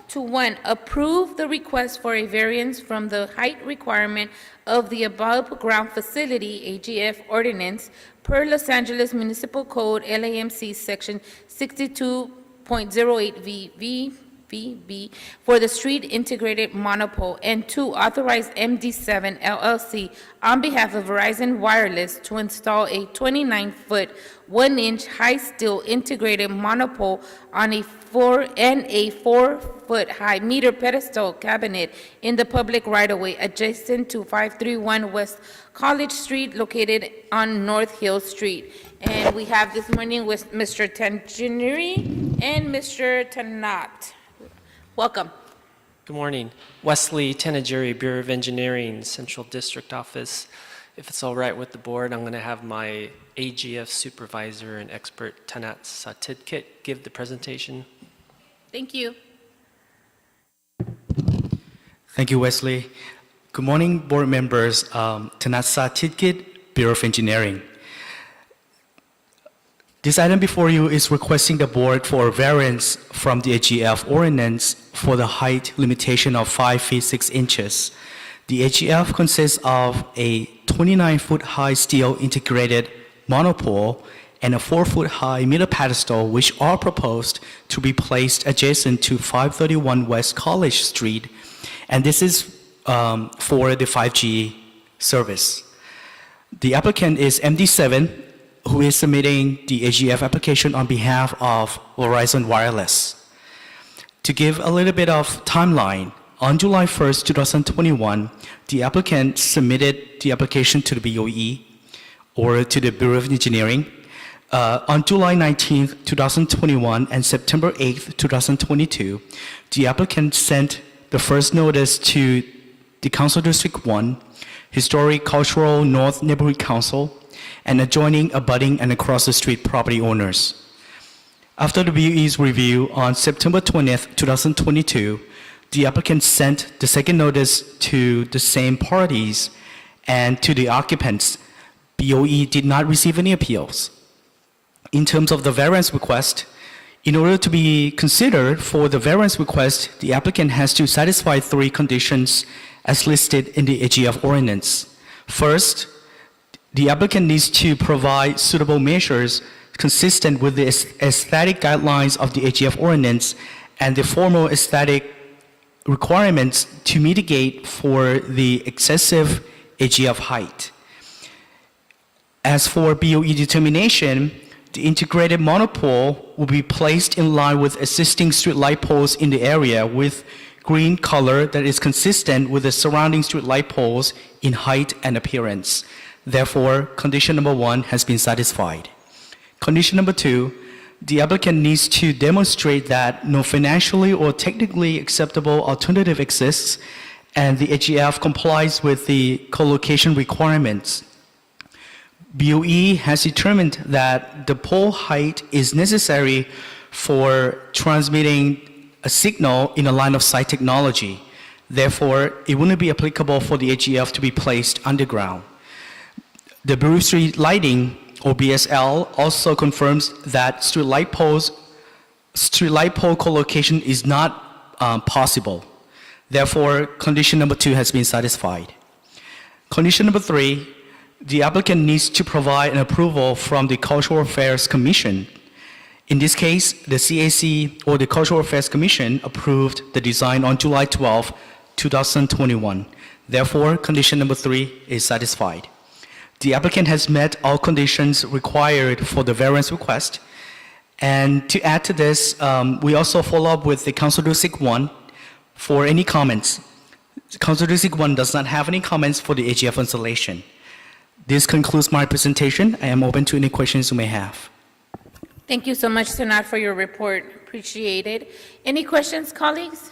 to 1, approve the request for a variance from the height requirement of the above ground facility AGF ordinance per Los Angeles Municipal Code LAMC section 62.08 VB for the street integrated monopole, and 2, authorize MD7 LLC on behalf of Verizon Wireless to install a 29-foot, 1-inch high steel integrated monopole on a 4-foot high meter pedestal cabinet in the public right-of-way adjacent to 531 West College Street, located on North Hill Street. And we have this morning with Mr. Tangineri and Mr. Tanat. Welcome. Good morning. Wesley Tenajiri, Bureau of Engineering, Central District Office. If it's all right with the board, I'm going to have my AGF supervisor and expert, Tanat Satidkit, give the presentation. Thank you. Thank you, Wesley. Good morning, board members. Tanat Satidkit, Bureau of Engineering. This item before you is requesting the board for a variance from the AGF ordinance for the height limitation of 5 feet 6 inches. The AGF consists of a 29-foot high steel integrated monopole and a 4-foot high meter pedestal, which are proposed to be placed adjacent to 531 West College Street. And this is for the 5G service. The applicant is MD7 who is submitting the AGF application on behalf of Verizon Wireless. To give a little bit of timeline, on July 1st, 2021, the applicant submitted the application to the BOE or to the Bureau of Engineering. On July 19th, 2021 and September 8th, 2022, the applicant sent the first notice to the Council District 1, Historic Cultural North Neighborhood Council, and adjoining, abutting, and across the street property owners. After the BOE's review on September 20th, 2022, the applicant sent the second notice to the same parties and to the occupants. BOE did not receive any appeals. In terms of the variance request, in order to be considered for the variance request, the applicant has to satisfy 3 conditions as listed in the AGF ordinance. First, the applicant needs to provide suitable measures consistent with the aesthetic guidelines of the AGF ordinance and the formal aesthetic requirements to mitigate for the excessive AGF height. As for BOE determination, the integrated monopole will be placed in line with existing street light poles in the area with green color that is consistent with the surrounding street light poles in height and appearance. Therefore, condition number 1 has been satisfied. Condition number 2, the applicant needs to demonstrate that no financially or technically acceptable alternative exists and the AGF complies with the co-location requirements. BOE has determined that the pole height is necessary for transmitting a signal in a line of sight technology. Therefore, it wouldn't be applicable for the AGF to be placed underground. The Bureau Street Lighting, or BSL, also confirms that street light pole co-location is not possible. Therefore, condition number 2 has been satisfied. Condition number 3, the applicant needs to provide an approval from the Cultural Affairs Commission. In this case, the CAC or the Cultural Affairs Commission approved the design on July 12, 2021. Therefore, condition number 3 is satisfied. The applicant has met all conditions required for the variance request. And to add to this, we also follow up with the Council District 1 for any comments. Council District 1 does not have any comments for the AGF installation. This concludes my presentation. I am open to any questions you may have. Thank you so much, Sanat, for your report. Appreciate it. Any questions, colleagues?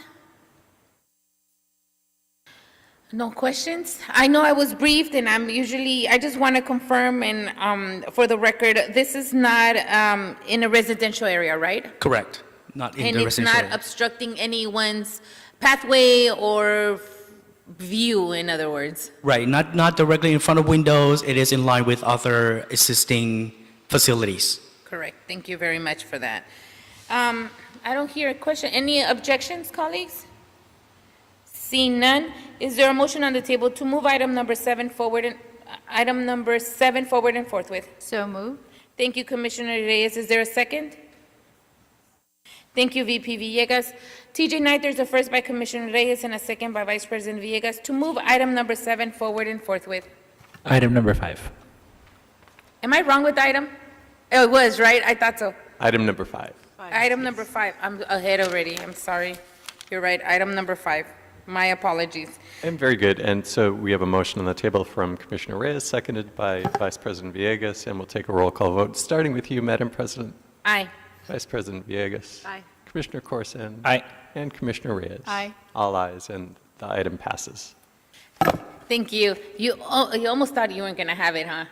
No questions? I know I was briefed, and I just want to confirm, and for the record, this is not in a residential area, right? Correct. Not in the residential And it's not area. obstructing anyone's pathway or view, in other words? Right, not directly in front of windows. It is in line with other existing facilities. Correct. Thank you very much for that. I don't hear a question. Any objections, colleagues? Seeing none, is there a motion on the table to move item number 7 forward and forthwith? So moved. Thank you, Commissioner Reyes. Is there a second? Thank you, VP Villegas. TJ Knight, there's a first by Commissioner Reyes and a second by Vice President Villegas to move item number 7 forward and forthwith. Item number 5. Am I wrong with the item? Oh, it was, right? I thought so. Item number 5. Item number 5. I'm ahead already. I'm sorry. You're right. Item number 5. My apologies. And very good. And so we have a motion on the table from Commissioner Reyes, seconded by Vice President Villegas, and we'll take a roll call vote, starting with you, Madam President. Aye. Vice President Villegas. Aye. Commissioner Corson. Aye. And Commissioner Reyes. Aye. All ayes, and the item passes. Thank you. You almost thought you weren't going to have it, huh?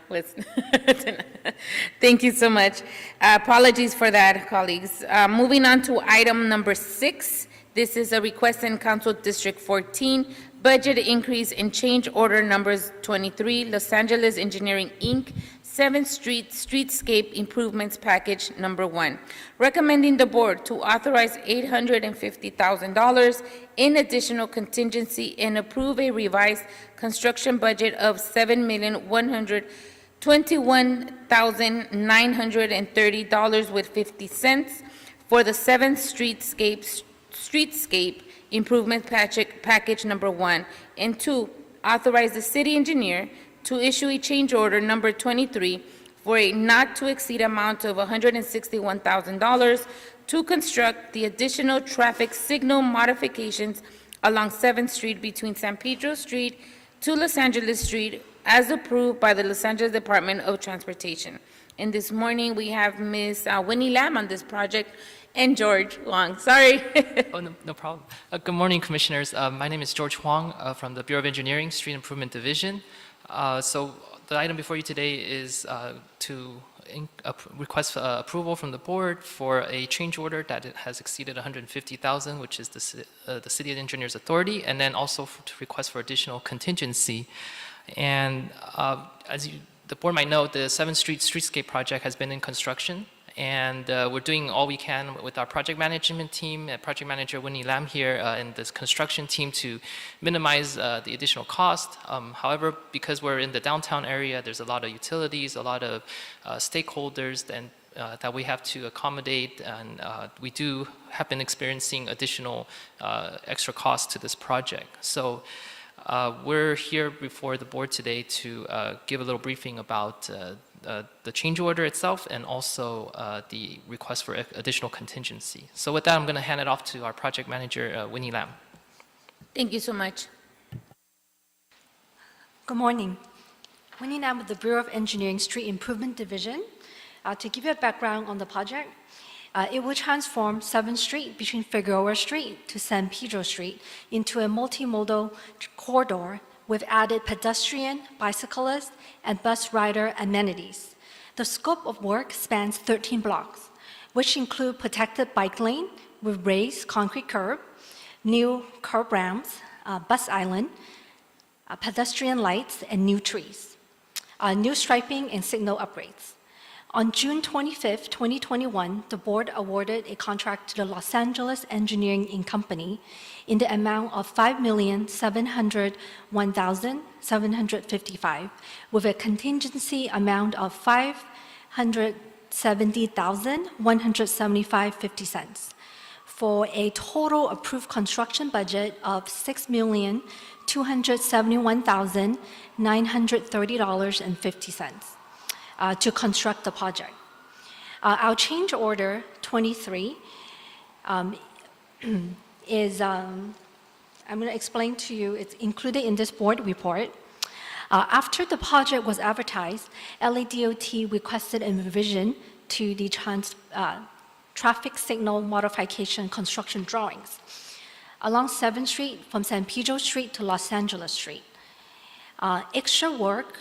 Thank you so much. Apologies for that, colleagues. Moving on to item number 6. This is a request in Council District 14, budget increase in change order numbers 23, Los Angeles Engineering, Inc., 7th Street Streetscape Improvements Package Number 1. Recommending the board to authorize $850,000 in additional contingency and approve a revised construction budget of $7,121,930.50 for the 7th Streetscape Improvement Package Number 1, and 2, authorize the city engineer to issue a change order number 23 for a not-to-exceed amount of $161,000 to construct the additional traffic signal modifications along 7th Street between San Pedro Street to Los Angeles Street, as approved by the Los Angeles Department of Transportation. And this morning, we have Ms. Winnie Lam on this project, and George Wong. Sorry. Oh, no problem. Good morning, Commissioners. My name is George Huang from the Bureau of Engineering, Street Improvement Division. So the item before you today is to request approval from the board for a change order that it has exceeded $150,000, which is the City Engineers Authority, and then also to request for additional contingency. And the board might know, the 7th Street Streetscape project has been in construction, and we're doing all we can with our project management team, Project Manager Winnie Lam here, and this construction team to minimize the additional cost. However, because we're in the downtown area, there's a lot of utilities, a lot of stakeholders and that we have to accommodate, and we have been experiencing additional extra costs to this project. So we're here before the board today to give a little briefing about the change order itself and also the request for additional contingency. So with that, I'm going to hand it off to our project manager, Winnie Lam. Thank you so much. Good morning. Winnie Lam with the Bureau of Engineering Street Improvement Division. To give you a background on the project, it will transform 7th Street between Figueroa Street to San Pedro Street into a multimodal corridor with added pedestrian, bicyclist, and bus rider amenities. The scope of work spans 13 blocks, which include protected bike lane with raised concrete curb, new curb ramps, bus island, pedestrian lights, and new trees, new striping and signal upgrades. On June 25, 2021, the board awarded a contract to the Los Angeles Engineering Inc. Company in the amount of $5,701,755 with a contingency amount of $570,175.50 for a total approved construction budget of $6,271,930.50. To construct the project. Our change order 23 is, I'm going to explain to you, it's included in this board report. After the project was advertised, LADOT requested a revision to the traffic signal modification construction drawings along 7th Street from San Pedro Street to Los Angeles Street. Extra work,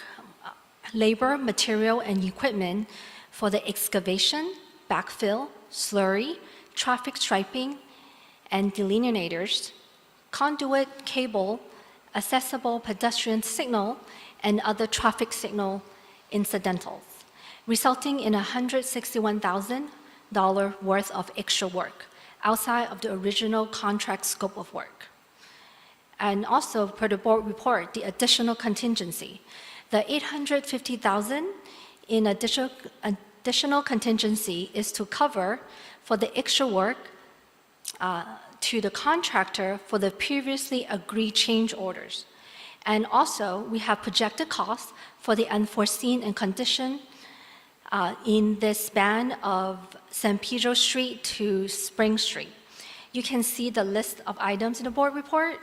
labor, material, and equipment for the excavation, backfill, slurry, traffic striping, and delineators, conduit cable, accessible pedestrian signal, and other traffic signal incidentals, resulting in $161,000 worth of extra work outside of the original contract scope of work. And also, per the board report, the additional contingency. The $850,000 in additional contingency is to cover for the extra work to the contractor for the previously agreed change orders. And also, we have projected costs for the unforeseen and condition in the span of San Pedro Street to Spring Street. You can see the list of items in the board report.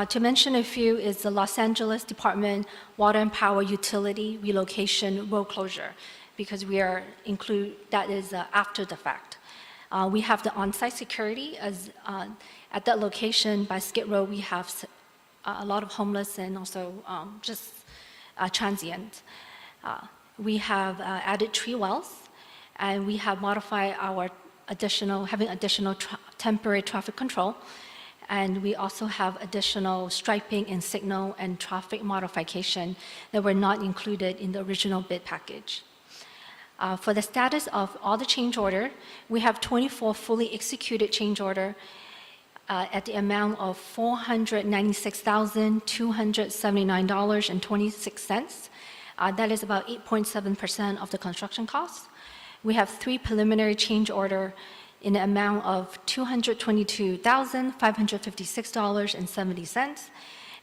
To mention a few is the Los Angeles Department Water and Power Utility Relocation Road Closure, because that is after the fact. We have the on-site security as at that location by Skid Row. We have a lot of homeless and also just transient. We have added tree wells, and we have modified our having additional temporary traffic control. And we also have additional striping and signal and traffic modification that were not included in the original bid package. For the status of all the change order, we have 24 fully executed change order at the amount of $496,279.26. That is about 8.7% of the construction cost. We have 3 preliminary change order in the amount of $222,556.70,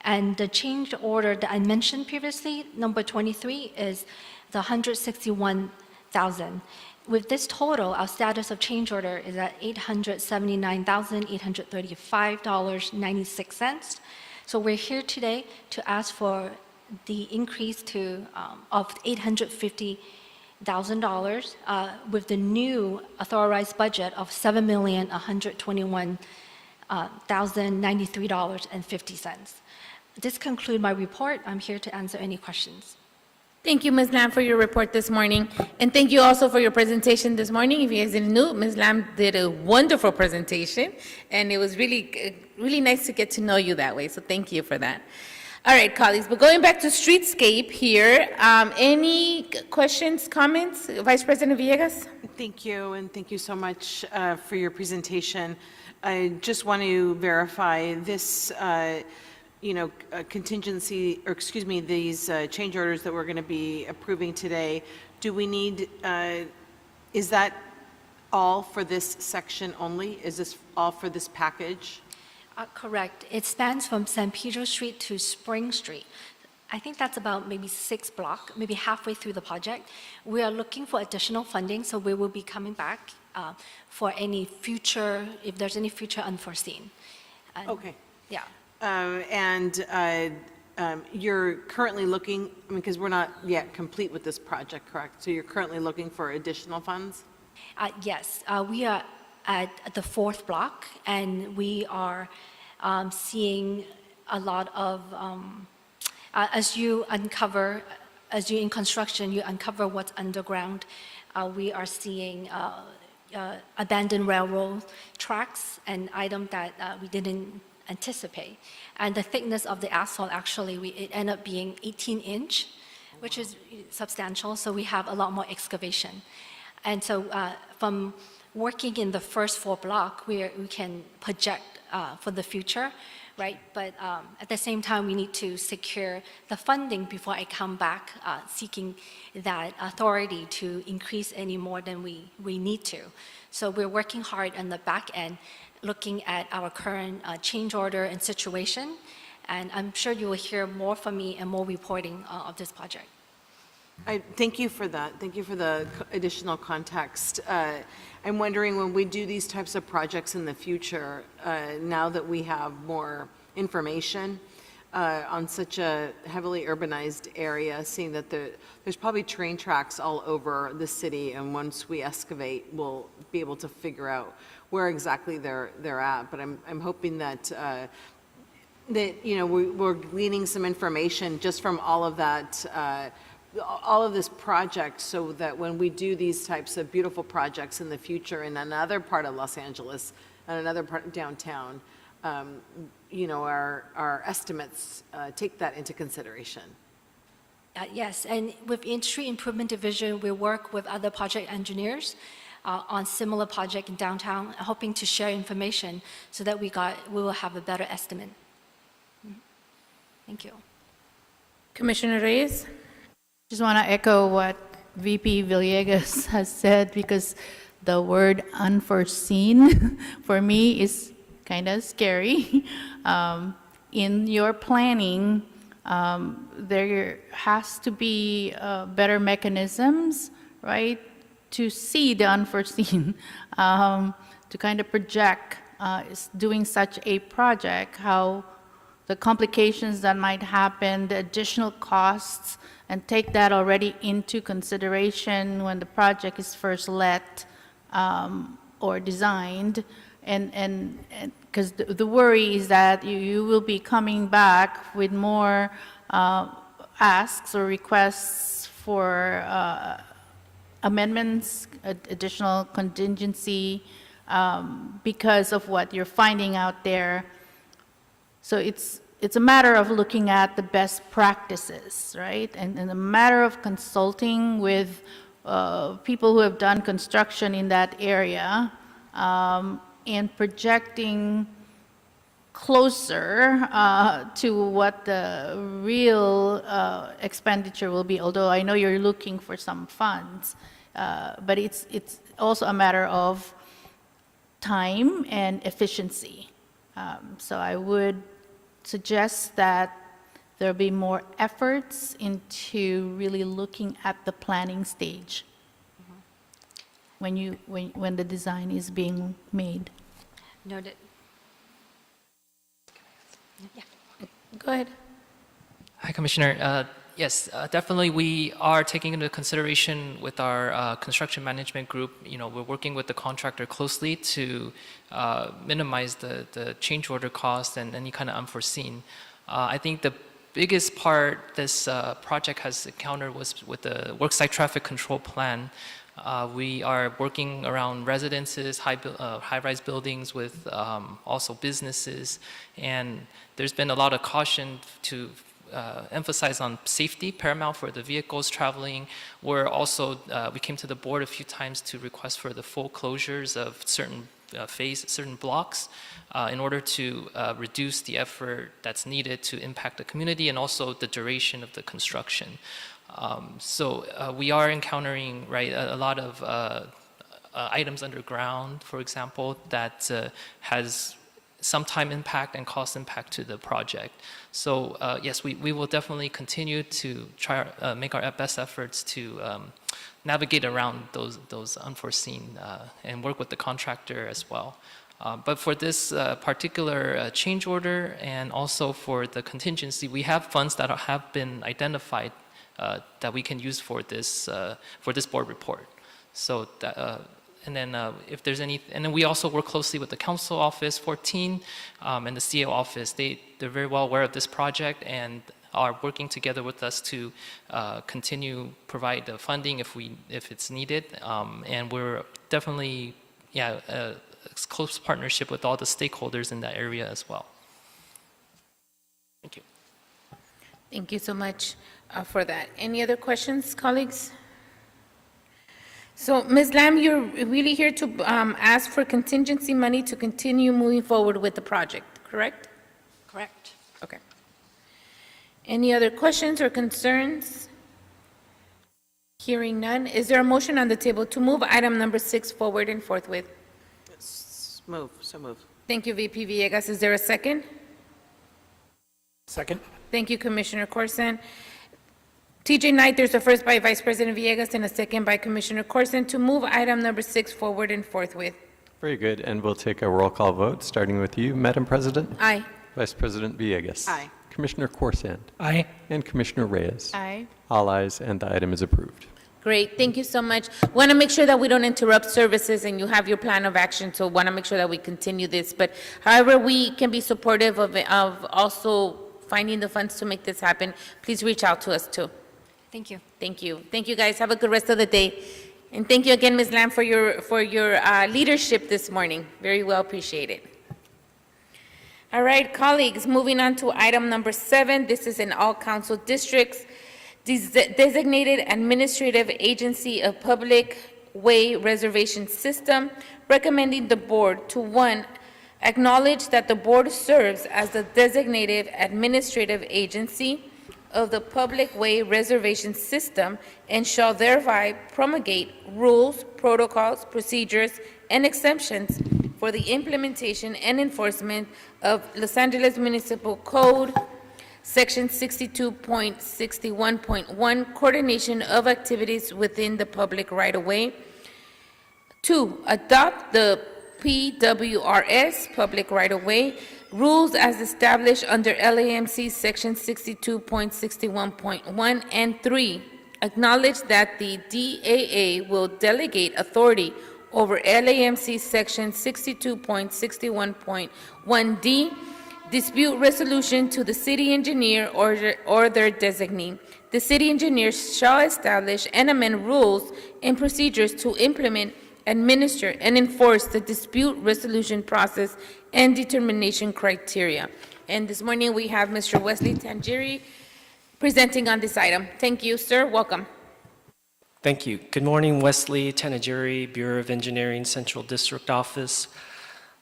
And the change order that I mentioned previously, number 23, is the 161,000. With this total, our status of change order is at $879,835.96. So we're here today to ask for the increase of $850,000 with the new authorized budget of $7,121,093.50. This concludes my report. I'm here to answer any questions. Thank you, Ms. Lam, for your report this morning. And thank you also for your presentation this morning. If you guys didn't know, Ms. Lam did a wonderful presentation, and it was really, really nice to get to know you that way. So thank you for that. All right, colleagues, but going back to streetscape here, any questions, comments? Vice President Villegas? Thank you, and thank you so much for your presentation. I just want to verify this, contingency, or excuse me, these change orders that we're going to be approving today. Do we need, is that all for this section only? Is this all for this package? Correct. It spans from San Pedro Street to Spring Street. I think that's about maybe 6 blocks, maybe halfway through the project. We are looking for additional funding, so we will be coming back for any future, if there's any future unforeseen. Okay. Yeah. You're currently looking, because we're not yet complete with this project, correct? So you're currently looking for additional funds? Yes, we are at the 4th block, and we are seeing a lot of, as you in construction, you uncover what's underground. We are seeing abandoned railroad tracks, an item that we didn't anticipate. And the thickness of the asphalt, actually, it ended up being 18-inch, which is substantial, so we have a lot more excavation. And so from working in the first 4 blocks, we can project for the future, right? But at the same time, we need to secure the funding before I come back seeking that authority to increase any more than we need to. So we're working hard on the back end, looking at our current change order and situation, and I'm sure you will hear more from me and more reporting of this project. Thank you for that. Thank you for the additional context. I'm wondering, when we do these types of projects in the future, now that we have more information on such a heavily urbanized area, seeing that there's probably train tracks all over the city, and once we excavate, we'll be able to figure out where exactly they're at. But I'm hoping that we're gleaning some information just from all of that, all of this project, so that when we do these types of beautiful projects in the future in another part of Los Angeles and another part of downtown, our estimates take that into consideration. Yes, and within Street Improvement Division, we work with other project engineers on similar project in downtown, hoping to share information so that we will have a better estimate. Thank you. Commissioner Reyes? Just want to echo what VP Villegas has said, because the word unforeseen for me is kind of scary. In your planning, there has to be better mechanisms, right, to see the unforeseen, to kind of project doing such a project, how the complications that might happen, the additional costs, and take that already into consideration when the project is first let or designed. And because the worry is that you will be coming back with more asks or requests for amendments, additional contingency, because of what you're finding out there. So it's a matter of looking at the best practices, right? And a matter of consulting with people who have done construction in that area, and projecting closer to what the real expenditure will be, although I know you're looking for some funds, but it's also a matter of time and efficiency. So I would suggest that there be more efforts into really looking at the planning stage when the design is being made. Noted. Go ahead. Hi, Commissioner. Yes, definitely we are taking into consideration with our construction management group, we're working with the contractor closely to minimize the change order cost and any kind of unforeseen. I think the biggest part this project has encountered was with the worksite traffic control plan. We are working around residences, high-rise buildings with also businesses, and there's been a lot of caution to emphasize on safety, paramount for the vehicles traveling. We came to the board a few times to request for the full closures of certain blocks in order to reduce the effort that's needed to impact the community and also the duration of the construction. We are encountering a lot of items underground, for example, that has some time impact and cost impact to the project. So yes, we will definitely continue to try make our best efforts to navigate around those unforeseen and work with the contractor as well. But for this particular change order and also for the contingency, we have funds that have been identified that we can use for this board report. So that, and then if there's any, and then we also work closely with the Council Office 14 and the CO Office. They're very well aware of this project and are working together with us to continue provide the funding if it's needed. And we're definitely, close partnership with all the stakeholders in that area as well. Thank you. Thank you so much for that. Any other questions, colleagues? So, Ms. Lam, you're really here to ask for contingency money to continue moving forward with the project, correct? Correct. Okay. Any other questions or concerns? Hearing none, is there a motion on the table to move item number 6 forward and forthwith? So move. Thank you, VP Villegas. Is there a second? Second. Thank you, Commissioner Corson. TJ Knight, there's a first by Vice President Villegas and a second by Commissioner Corson to move item number 6 forward and forthwith. Very good, and we'll take a roll call vote, starting with you, Madam President. Aye. Vice President Villegas. Aye. Commissioner Corson. Aye. And Commissioner Reyes. Aye. All ayes, and the item is approved. Great, thank you so much. Want to make sure that we don't interrupt services and you have your plan of action, so want to make sure that we continue this. But however we can be supportive of also finding the funds to make this happen, please reach out to us too. Thank you. Thank you. Thank you, guys. Have a good rest of the day. And thank you again, Ms. Lam, for your leadership this morning. Very well appreciated. All right, colleagues, moving on to item number 7. This is in all council districts. Designated Administrative Agency of Public Way Reservation System, recommending the board to 1, acknowledge that the board serves as the designated administrative agency of the Public Way Reservation System and shall thereby promulgate rules, protocols, procedures, and exemptions for the implementation and enforcement of Los Angeles Municipal Code, Section 62.61.1, coordination of activities within the public right-of-way. 2, adopt the PWRS, public right-of-way, rules as established under LAMC Section 62.61.1. And 3, acknowledge that the DAA will delegate authority over LAMC Section 62.61.1D, dispute resolution to the city engineer or their designee. The city engineer shall establish and amend rules and procedures to implement, administer, and enforce the dispute resolution process and determination criteria. And this morning, we have Mr. Wesley Tangiri presenting on this item. Thank you, sir. Welcome. Thank you. Good morning, Wesley Tanajiri, Bureau of Engineering, Central District Office.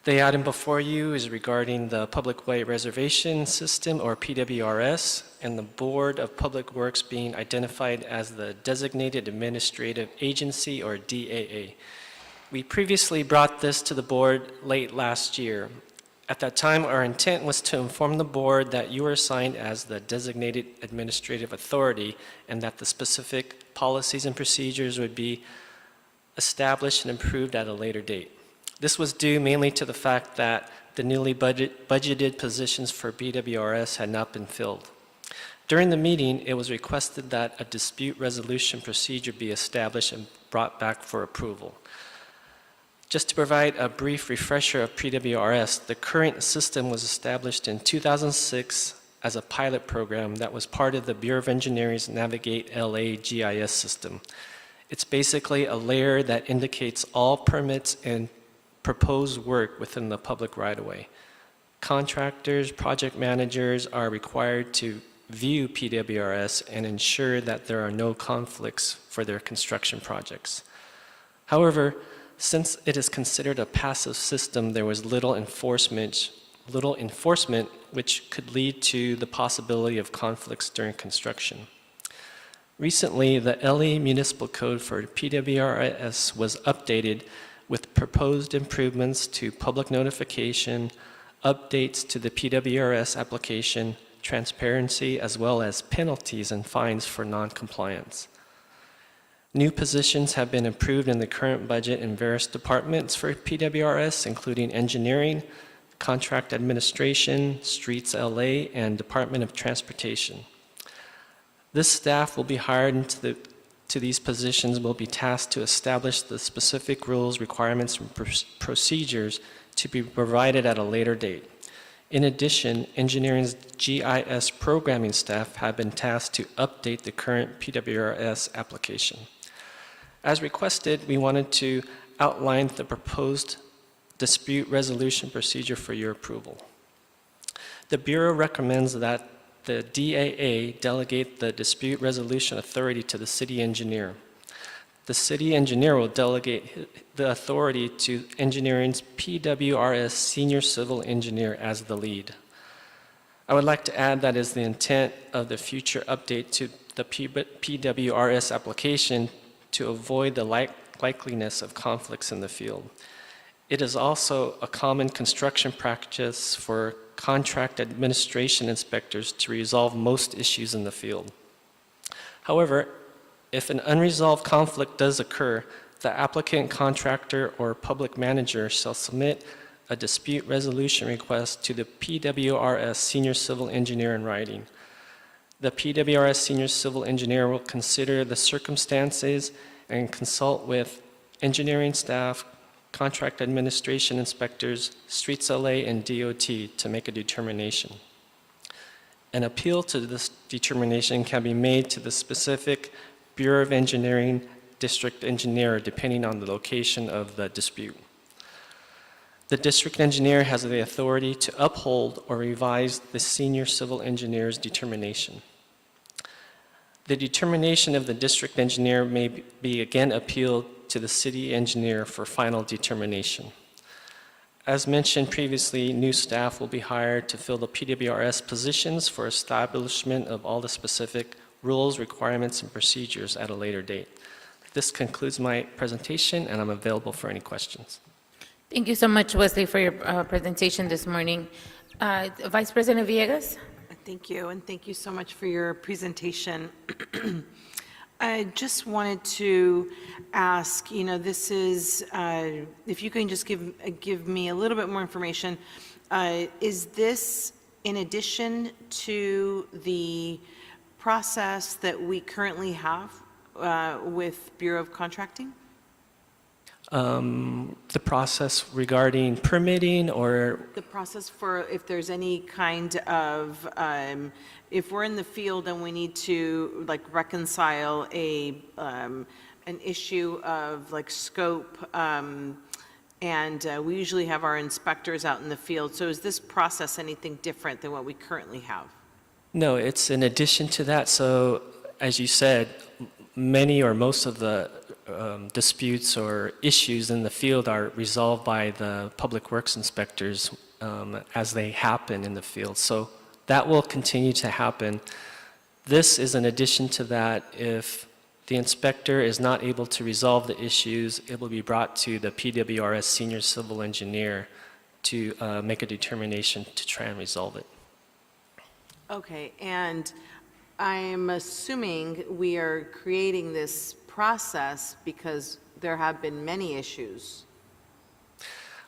The item before you is regarding the Public Way Reservation System, or PWRS, and the Board of Public Works being identified as the Designated Administrative Agency, or DAA. We previously brought this to the board late last year. At that time, our intent was to inform the board that you were assigned as the designated administrative authority and that the specific policies and procedures would be established and approved at a later date. This was due mainly to the fact that the newly budgeted positions for BWRS had not been filled. During the meeting, it was requested that a dispute resolution procedure be established and brought back for approval. Just to provide a brief refresher of PWRS, the current system was established in 2006 as a pilot program that was part of the Bureau of Engineering's Navigate LA GIS system. It's basically a layer that indicates all permits and proposed work within the public right-of-way. Contractors, project managers are required to view PWRS and ensure that there are no conflicts for their construction projects. However, since it is considered a passive system, there was little enforcement, which could lead to the possibility of conflicts during construction. Recently, the LA Municipal Code for PWRS was updated with proposed improvements to public notification, updates to the PWRS application, transparency, as well as penalties and fines for non-compliance. New positions have been approved in the current budget in various departments for PWRS, including engineering, contract administration, Streets LA, and Department of Transportation. This staff will be hired to these positions will be tasked to establish the specific rules, requirements, and procedures to be provided at a later date. In addition, engineering's GIS programming staff have been tasked to update the current PWRS application. As requested, we wanted to outline the proposed dispute resolution procedure for your approval. The Bureau recommends that the DAA delegate the dispute resolution authority to the city engineer. The city engineer will delegate the authority to engineering's PWRS senior civil engineer as the lead. I would like to add that is the intent of the future update to the PWRS application to avoid the likeliness of conflicts in the field. It is also a common construction practice for contract administration inspectors to resolve most issues in the field. However, if an unresolved conflict does occur, the applicant, contractor, or public manager shall submit a dispute resolution request to the PWRS senior civil engineer in writing. The PWRS senior civil engineer will consider the circumstances and consult with engineering staff, contract administration inspectors, Streets LA, and DOT to make a determination. An appeal to this determination can be made to the specific Bureau of Engineering district engineer depending on the location of the dispute. The district engineer has the authority to uphold or revise the senior civil engineer's determination. The determination of the district engineer may be again appealed to the city engineer for final determination. As mentioned previously, new staff will be hired to fill the PWRS positions for establishment of all the specific rules, requirements, and procedures at a later date. This concludes my presentation, and I'm available for any questions. Thank you so much, Wesley, for your presentation this morning. Vice President Villegas? Thank you, and thank you so much for your presentation. I just wanted to ask, this is, if you can just give me a little bit more information. Is this in addition to the process that we currently have with Bureau of Contracting? The process regarding permitting or? The process for if there's any kind of, if we're in the field and we need to reconcile an issue of scope, and we usually have our inspectors out in the field. So is this process anything different than what we currently have? No, it's in addition to that. So as you said, many or most of the disputes or issues in the field are resolved by the public works inspectors as they happen in the field. So that will continue to happen. This is in addition to that. If the inspector is not able to resolve the issues, it will be brought to the PWRS senior civil engineer to make a determination to try and resolve it. Okay, and I'm assuming we are creating this process because there have been many issues.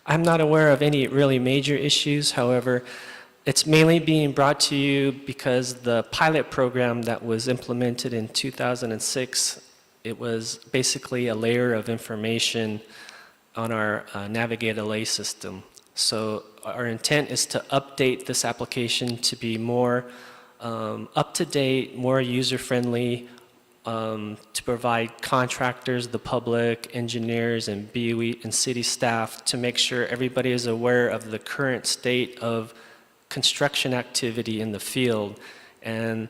I'm not aware of any really major issues. However, it's mainly being brought to you because the pilot program that was implemented in 2006, it was basically a layer of information on our Navigate LA system. So our intent is to update this application to be more up-to-date, more user-friendly, to provide contractors, the public, engineers, and BOE and city staff to make sure everybody is aware of the current state of construction activity in the field. And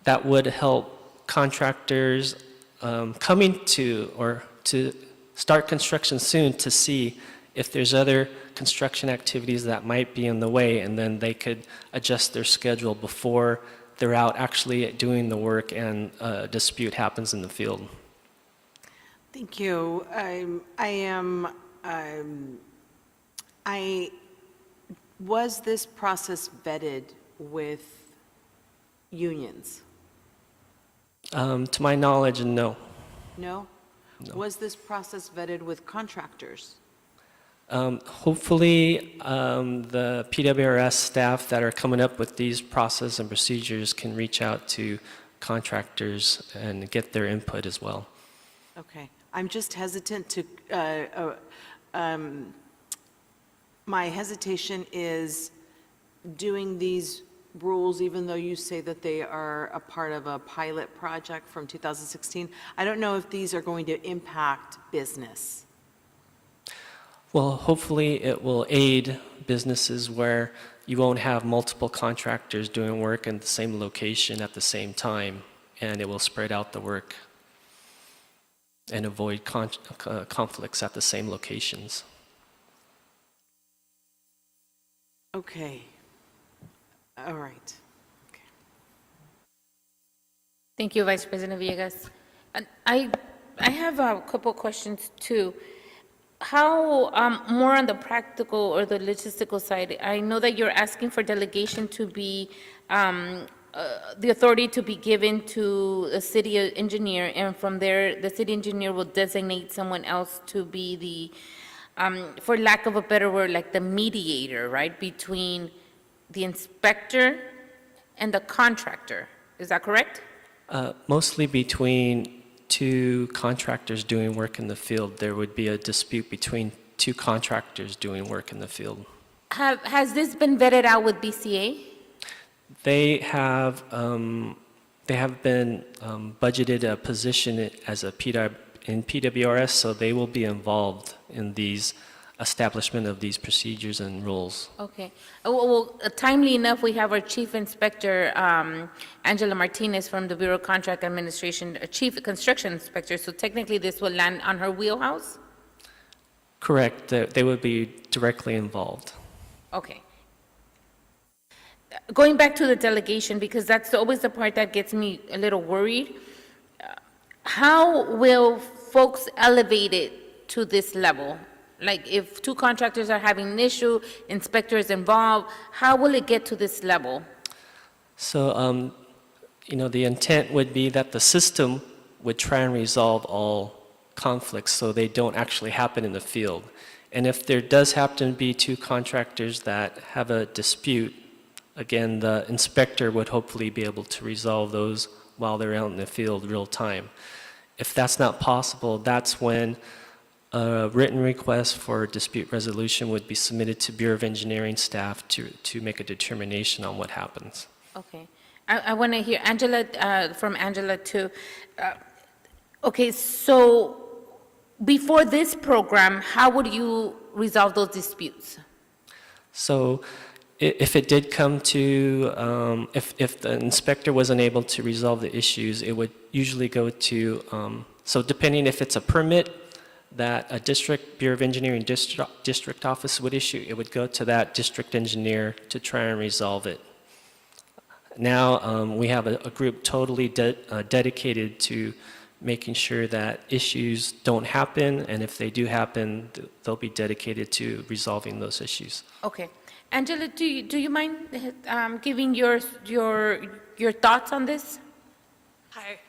that would help contractors coming to or to start construction soon to see if there's other construction activities that might be in the way, and then they could adjust their schedule before they're out actually doing the work and a dispute happens in the field. Thank you. Was this process vetted with unions? To my knowledge, no. No? No. Was this process vetted with contractors? Hopefully, the PWRS staff that are coming up with these process and procedures can reach out to contractors and get their input as well. Okay. I'm just hesitant to, my hesitation is doing these rules, even though you say that they are a part of a pilot project from 2016. I don't know if these are going to impact business. Well, hopefully it will aid businesses where you won't have multiple contractors doing work in the same location at the same time, and it will spread out the work and avoid conflicts at the same locations. Okay. All right. Thank you, Vice President Villegas. And I have a couple questions too. How, more on the practical or the logistical side, I know that you're asking for delegation to be, the authority to be given to a city engineer, and from there, the city engineer will designate someone else to be the, for lack of a better word, like the mediator, right, between the inspector and the contractor. Is that correct? Mostly between two contractors doing work in the field. There would be a dispute between two contractors doing work in the field. Has this been vetted out with BCA? They have been budgeted a position as a in PWRS, so they will be involved in these establishment of these procedures and rules. Okay. Well, timely enough, we have our Chief Inspector, Angela Martinez from the Bureau of Contract Administration, Chief Construction Inspector, so technically this will land on her wheelhouse? Correct. They would be directly involved. Okay. Going back to the delegation, because that's always the part that gets me a little worried, how will folks elevate it to this level? Like if two contractors are having an issue, inspectors involved, how will it get to this level? So, the intent would be that the system would try and resolve all conflicts so they don't actually happen in the field. And if there does happen to be two contractors that have a dispute, again, the inspector would hopefully be able to resolve those while they're out in the field real time. If that's not possible, that's when a written request for dispute resolution would be submitted to Bureau of Engineering staff to make a determination on what happens. Okay. I want to hear Angela, from Angela too. Okay, so before this program, how would you resolve those disputes? So if it did come to, if the inspector was unable to resolve the issues, it would usually go to, so depending if it's a permit that a Bureau of Engineering district office would issue, it would go to that district engineer to try and resolve it. Now we have a group totally dedicated to making sure that issues don't happen, and if they do happen, they'll be dedicated to resolving those issues. Okay. Angela, do you mind giving your thoughts on this? Hi.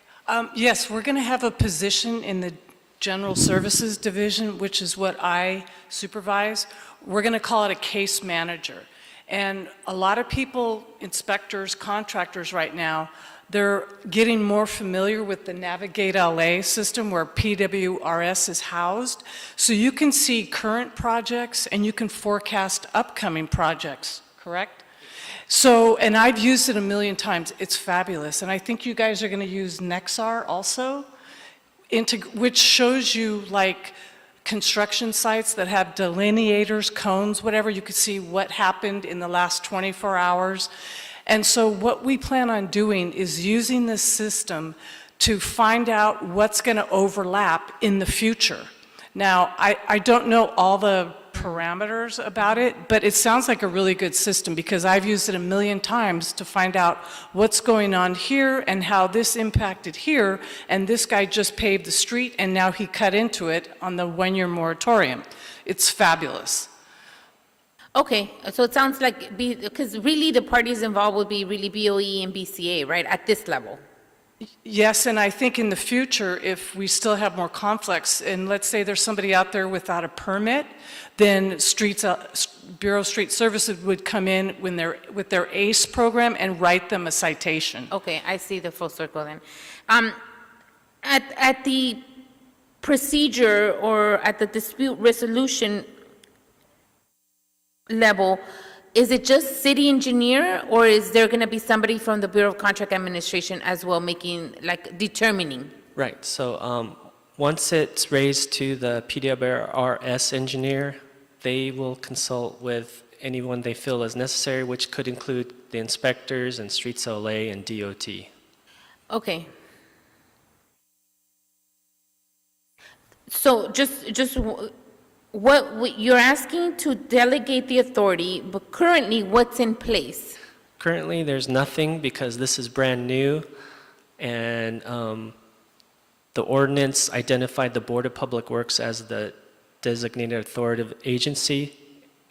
Yes, we're going to have a position in the General Services Division, which is what I supervise. We're going to call it a case manager. And a lot of people, inspectors, contractors right now, they're getting more familiar with the Navigate LA system where PWRS is housed. So you can see current projects and you can forecast upcoming projects, correct? So, and I've used it a million times. It's fabulous. And I think you guys are going to use Nexar also, which shows you like construction sites that have delineators, cones, whatever. You could see what happened in the last 24 hours. And so what we plan on doing is using this system to find out what's going to overlap in the future. Now, I don't know all the parameters about it, but it sounds like a really good system because I've used it a million times to find out what's going on here and how this impacted here, and this guy just paved the street and now he cut into it on the one-year moratorium. It's fabulous. Okay, so it sounds like, because really the parties involved would be really BOE and BCA, right, at this level? Yes, and I think in the future, if we still have more conflicts, and let's say there's somebody out there without a permit, then Bureau of Street Services would come in with their ACE program and write them a citation. Okay, I see the full circle then. At the procedure or at the dispute resolution level, is it just city engineer, or is there going to be somebody from the Bureau of Contract Administration as well making, like, determining? Right, so once it's raised to the PWRS engineer, they will consult with anyone they feel is necessary, which could include the inspectors and Streets LA and DOT. Okay. So just what you're asking to delegate the authority, but currently what's in place? Currently, there's nothing because this is brand new, and the ordinance identified the Board of Public Works as the designated authoritative agency,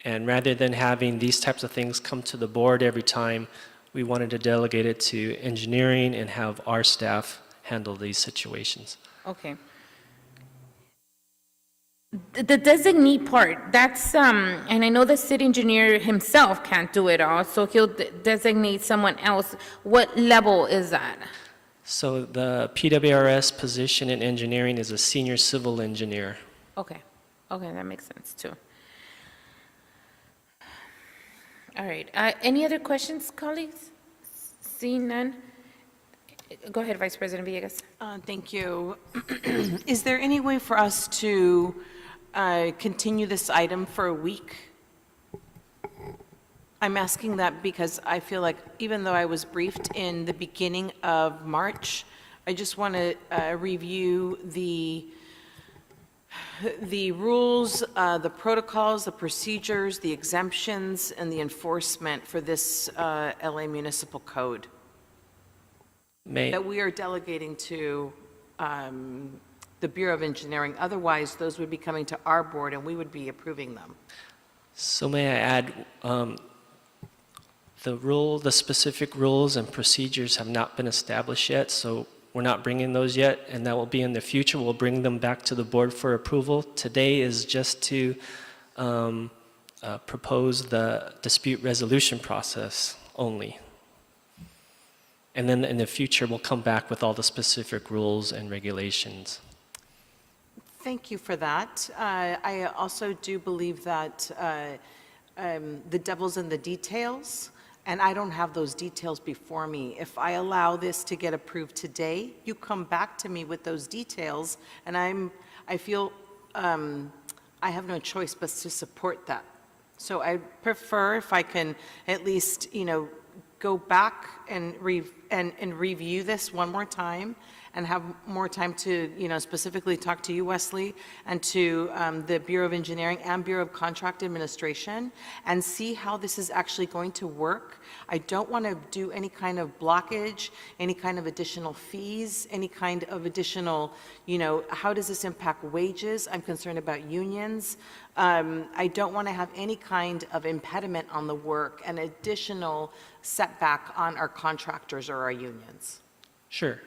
and rather than having these types of things come to the board every time, we wanted to delegate it to engineering and have our staff handle these situations. Okay. The designee part, that's, and I know the city engineer himself can't do it all, so he'll designate someone else. What level is that? So the PWRS position in engineering is a senior civil engineer. Okay, okay, that makes sense too. All right, any other questions, colleagues? Seeing none? Go ahead, Vice President Villegas. Thank you. Is there any way for us to continue this item for a week? I'm asking that because I feel like even though I was briefed in the beginning of March, I just want to review the rules, the protocols, the procedures, the exemptions, and the enforcement for this LA Municipal Code that we are delegating to the Bureau of Engineering. Otherwise, those would be coming to our board and we would be approving them. So may I add, the specific rules and procedures have not been established yet, so we're not bringing those yet, and that will be in the future. We'll bring them back to the board for approval. Today is just to propose the dispute resolution process only. And then in the future, we'll come back with all the specific rules and regulations. Thank you for that. I also do believe that the devil's in the details, and I don't have those details before me. If I allow this to get approved today, you come back to me with those details, and I feel I have no choice but to support that. So I prefer if I can at least, go back and and review this one more time and have more time to, specifically talk to you, Wesley, and to the Bureau of Engineering and Bureau of Contract Administration, and see how this is actually going to work. I don't want to do any kind of blockage, any kind of additional fees, any kind of additional, how does this impact wages? I'm concerned about unions. I don't want to have any kind of impediment on the work, an additional setback on our contractors or our unions. Sure.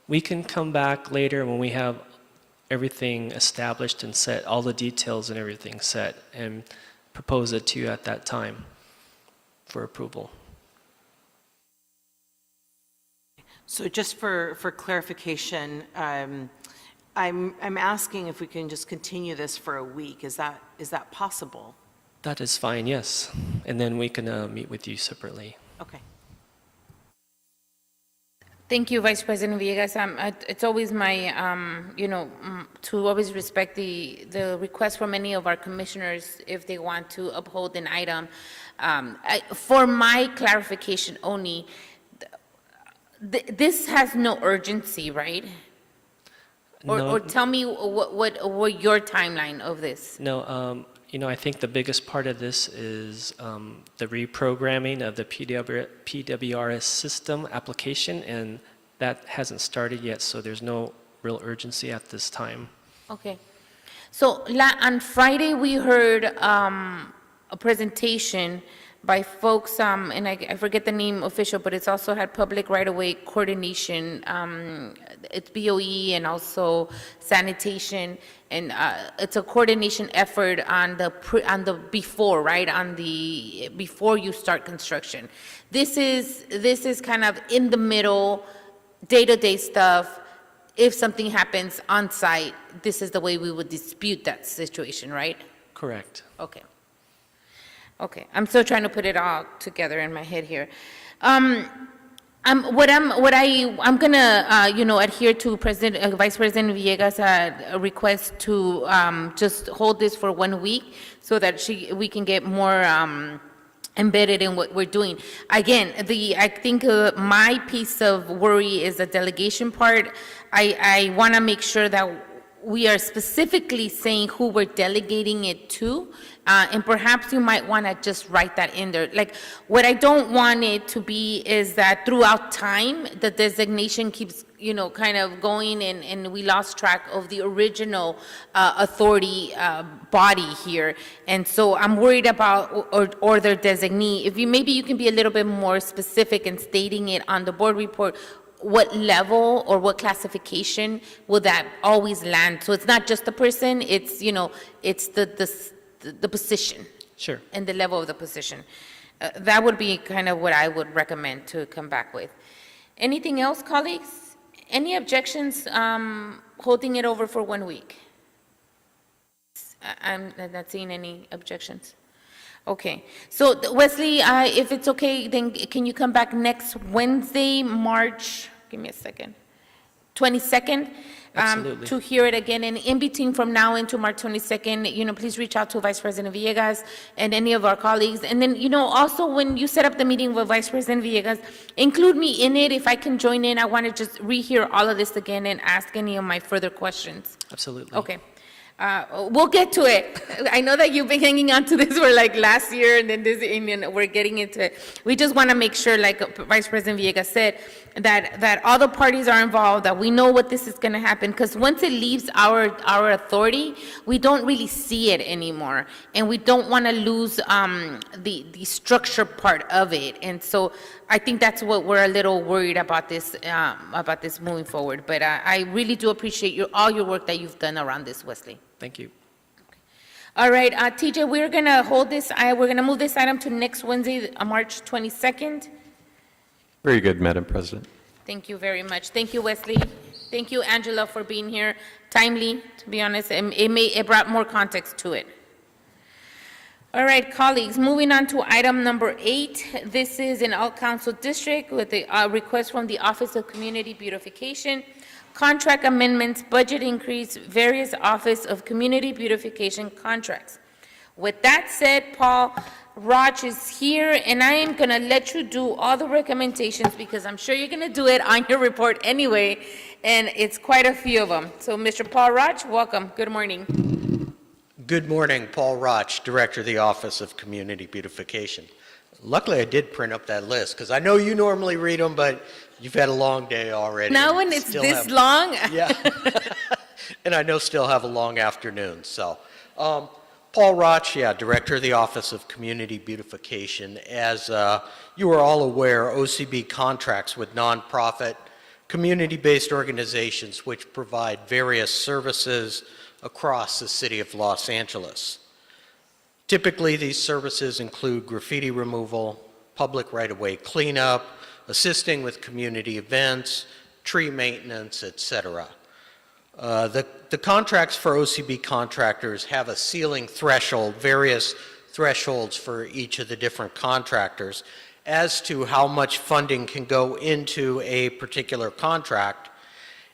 We can come back later when we have everything established and set, all the details and everything set, and propose it to you at that time for approval. So just for clarification, I'm asking if we can just continue this for a week. Is that possible? That is fine, yes. And then we can meet with you separately. Okay. Thank you, Vice President Villegas. It's always my, to always respect the request from any of our commissioners if they want to uphold an item. For my clarification only, this has no urgency, right? Or tell me what your timeline of this? No, I think the biggest part of this is the reprogramming of the PWRS system application, and that hasn't started yet, so there's no real urgency at this time. Okay. So on Friday, we heard a presentation by folks, and I forget the name official, but it's also had public right-of-way coordination. It's BOE and also sanitation, and it's a coordination effort on the before, right? Before you start construction. This is kind of in the middle, day-to-day stuff. If something happens on site, this is the way we would dispute that situation, right? Correct. Okay. Okay, I'm still trying to put it all together in my head here. I'm gonna, adhere to Vice President Villegas' request to just hold this for 1 week so that we can get more embedded in what we're doing. Again, I think my piece of worry is the delegation part. I want to make sure that we are specifically saying who we're delegating it to, and perhaps you might want to just write that in there. Like, what I don't want it to be is that throughout time, the designation keeps, kind of going, and we lost track of the original authority body here. And so I'm worried about or their designee. If maybe you can be a little bit more specific in stating it on the board report, what level or what classification will that always land? So it's not just the person, it's, it's the position. Sure. And the level of the position. That would be kind of what I would recommend to come back with. Anything else, colleagues? Any objections holding it over for 1 week? I'm not seeing any objections. Okay, so Wesley, if it's okay, then can you come back next Wednesday, March, give me a second, 22nd? Absolutely. To hear it again, and in between from now into March 22nd, please reach out to Vice President Villegas and any of our colleagues. And then, also when you set up the meeting with Vice President Villegas, include me in it. If I can join in, I want to just rehear all of this again and ask any of my further questions. Absolutely. Okay. We'll get to it. I know that you've been hanging on to this for like last year, and then and we're getting into it. We just want to make sure, like Vice President Villegas said, that all the parties are involved, that we know what this is going to happen, because once it leaves our authority, we don't really see it anymore, and we don't want to lose the structure part of it. And so I think that's what we're a little worried about this moving forward. But I really do appreciate all your work that you've done around this, Wesley. Thank you. All right, TJ, we're going to hold this. We're going to move this item to next Wednesday, March 22nd. Very good, Madam President. Thank you very much. Thank you, Wesley. Thank you, Angela, for being here. Timely, to be honest. It brought more context to it. All right, colleagues, moving on to item number 8. This is an all-council district with a request from the Office of Community Beautification, contract amendments, budget increase, various Office of Community Beautification contracts. With that said, Paul, Roch is here, and I am going to let you do all the recommendations because I'm sure you're going to do it on your report anyway, and it's quite a few of them. So, Mr. Paul Roch, welcome. Good morning. Good morning, Paul Roch, Director of the Office of Community Beautification. Luckily, I did print up that list, because I know you normally read them, but you've had a long day already. Now when it's this long? Yeah. And I know still have a long afternoon, so. Paul Roch, Director of the Office of Community Beautification. As you are all aware, OCB contracts with nonprofit, community-based organizations which provide various services across the city of Los Angeles. Typically, these services include graffiti removal, public right-of-way cleanup, assisting with community events, tree maintenance, etc. The contracts for OCB contractors have a ceiling threshold, various thresholds for each of the different contractors as to how much funding can go into a particular contract.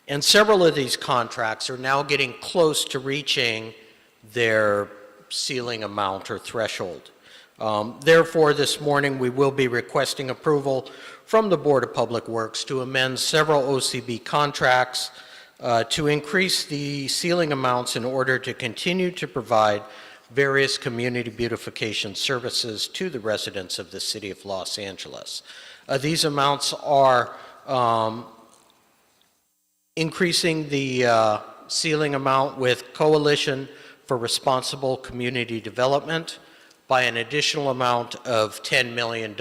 And several of these contracts are now getting close to reaching their ceiling amount or threshold. Therefore, this morning we will be requesting approval from the Board of Public Works to amend several OCB contracts to increase the ceiling amounts in order to continue to provide various community beautification services to the residents of the city of Los Angeles. These amounts are increasing the ceiling amount with Coalition for Responsible Community Development by an additional amount of $10 million.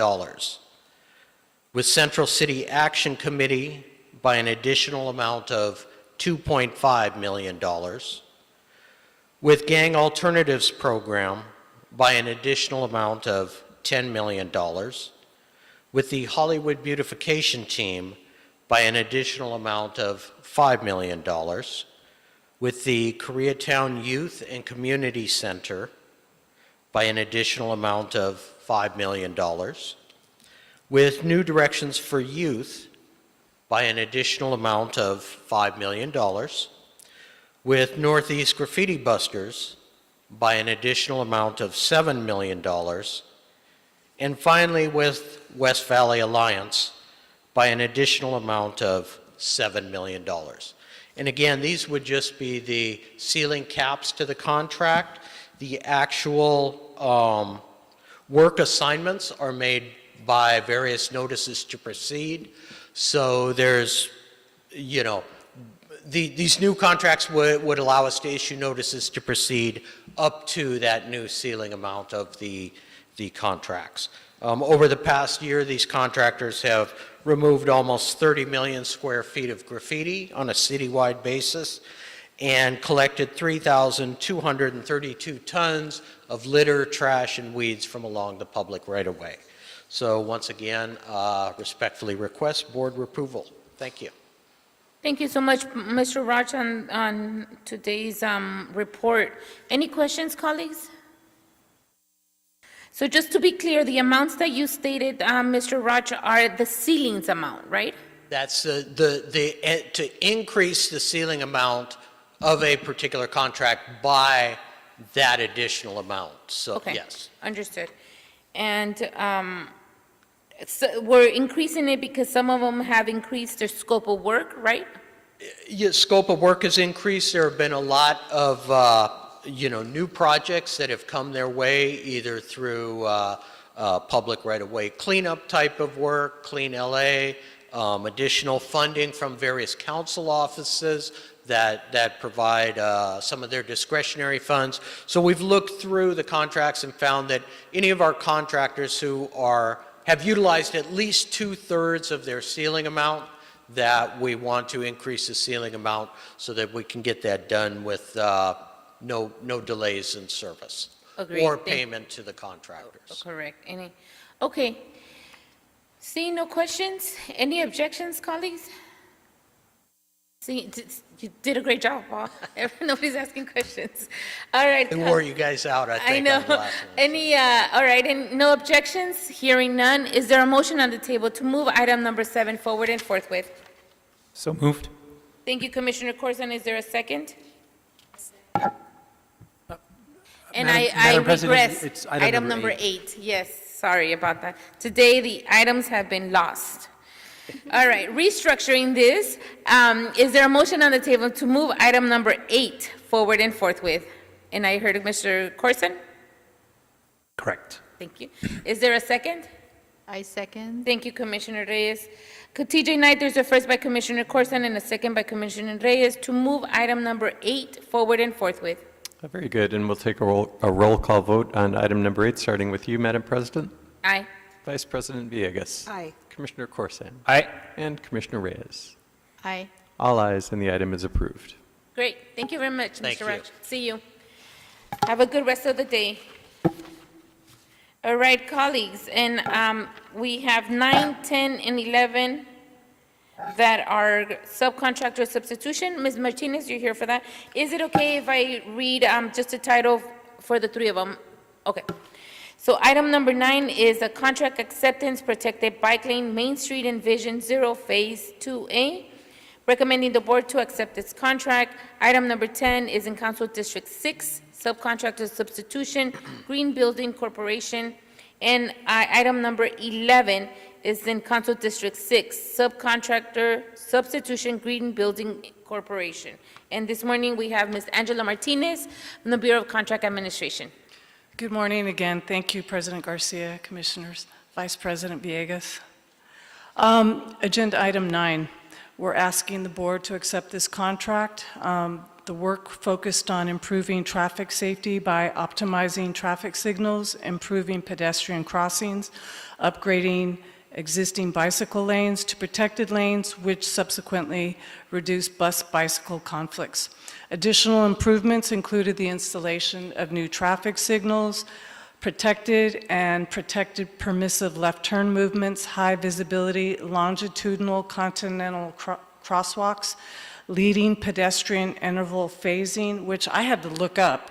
With Central City Action Committee by an additional amount of $2.5 million. With Gang Alternatives Program by an additional amount of $10 million. With the Hollywood Beautification Team by an additional amount of $5 million. With the Koreatown Youth and Community Center by an additional amount of $5 million. With New Directions for Youth by an additional amount of $5 million. With Northeast Graffiti Busters by an additional amount of $7 million. And finally, with West Valley Alliance by an additional amount of $7 million. And again, these would just be the ceiling caps to the contract. The actual work assignments are made by various notices to proceed. So there's, you know, these new contracts would allow us to issue notices to proceed up to that new ceiling amount of the contracts. Over the past year, these contractors have removed almost 30 million square feet of graffiti on a citywide basis and collected 3,232 tons of litter, trash, and weeds from along the public right-of-way. So once again, respectfully request board approval. Thank you. Thank you so much, Mr. Roch, on today's report. Any questions, colleagues? So just to be clear, the amounts that you stated, Mr. Roch, are the ceilings amount, right? That's to increase the ceiling amount of a particular contract by that additional amount. So, Okay. yes. Understood. And so we're increasing it because some of them have increased their scope of work, right? Yes, scope of work has increased. There have been a lot of, new projects that have come their way, either through public right-of-way cleanup type of work, Clean LA, additional funding from various council offices that provide some of their discretionary funds. So we've looked through the contracts and found that any of our contractors who have utilized at least 2/3 of their ceiling amount, that we want to increase the ceiling amount so that we can get that done with no delays in service. Agreed. Or payment to the contractors. Correct. Okay. Seeing no questions, any objections, colleagues? See, you did a great job, Paul. Nobody's asking questions. All right. And wore you guys out, I I think, know. on the last one. All right, and no objections? Hearing none, is there a motion on the table to move item number 7 forward and forthwith? So moved. Thank you, Commissioner Corzine. Is there a second? And Madam I President, regress, it's item number 8. Yes, sorry about that. Today, the items have been lost. All right, restructuring this, is there a motion on the table to move item number 8 forward and forthwith? And I heard Mr. Corson? Correct. Thank you. Is there a second? I second. Thank you, Commissioner Reyes. TJ Knight, there's a first by Commissioner Corson and a second by Commissioner Reyes to move item number 8 forward and forthwith. Very good, and we'll take a roll call vote on item number 8, starting with you, Madam President. Aye. Vice President Villegas. Aye. Commissioner Corson. Aye. And Commissioner Reyes. Aye. All ayes, and the item is approved. Great. Thank you very much, Thank Mr. you. Rush. See you. Have a good rest of the day. All right, colleagues, and we have 9, 10, and 11 that are subcontractor substitution. Ms. Martinez, you're here for that. Is it okay if I read just the title for the 3 of them? Okay. So item number 9 is a contract acceptance protected bike lane, Main Street and Vision 0, Phase 2A. Recommending the board to accept this contract. Item number 10 is in Council District 6, subcontractor substitution, Green Building Corporation. And item number 11 is in Council District 6, subcontractor substitution, Green Building Corporation. And this morning, we have Ms. Angela Martinez from the Bureau of Contract Administration. Good morning again. Thank you, President Garcia, Commissioners, Vice President Villegas. Agenda item 9, we're asking the board to accept this contract. The work focused on improving traffic safety by optimizing traffic signals, improving pedestrian crossings, upgrading existing bicycle lanes to protected lanes, which subsequently reduce bus-bicycle conflicts. Additional improvements included the installation of new traffic signals, protected and protected permissive left turn movements, high visibility longitudinal continental crosswalks, leading pedestrian interval phasing, which I had to look up,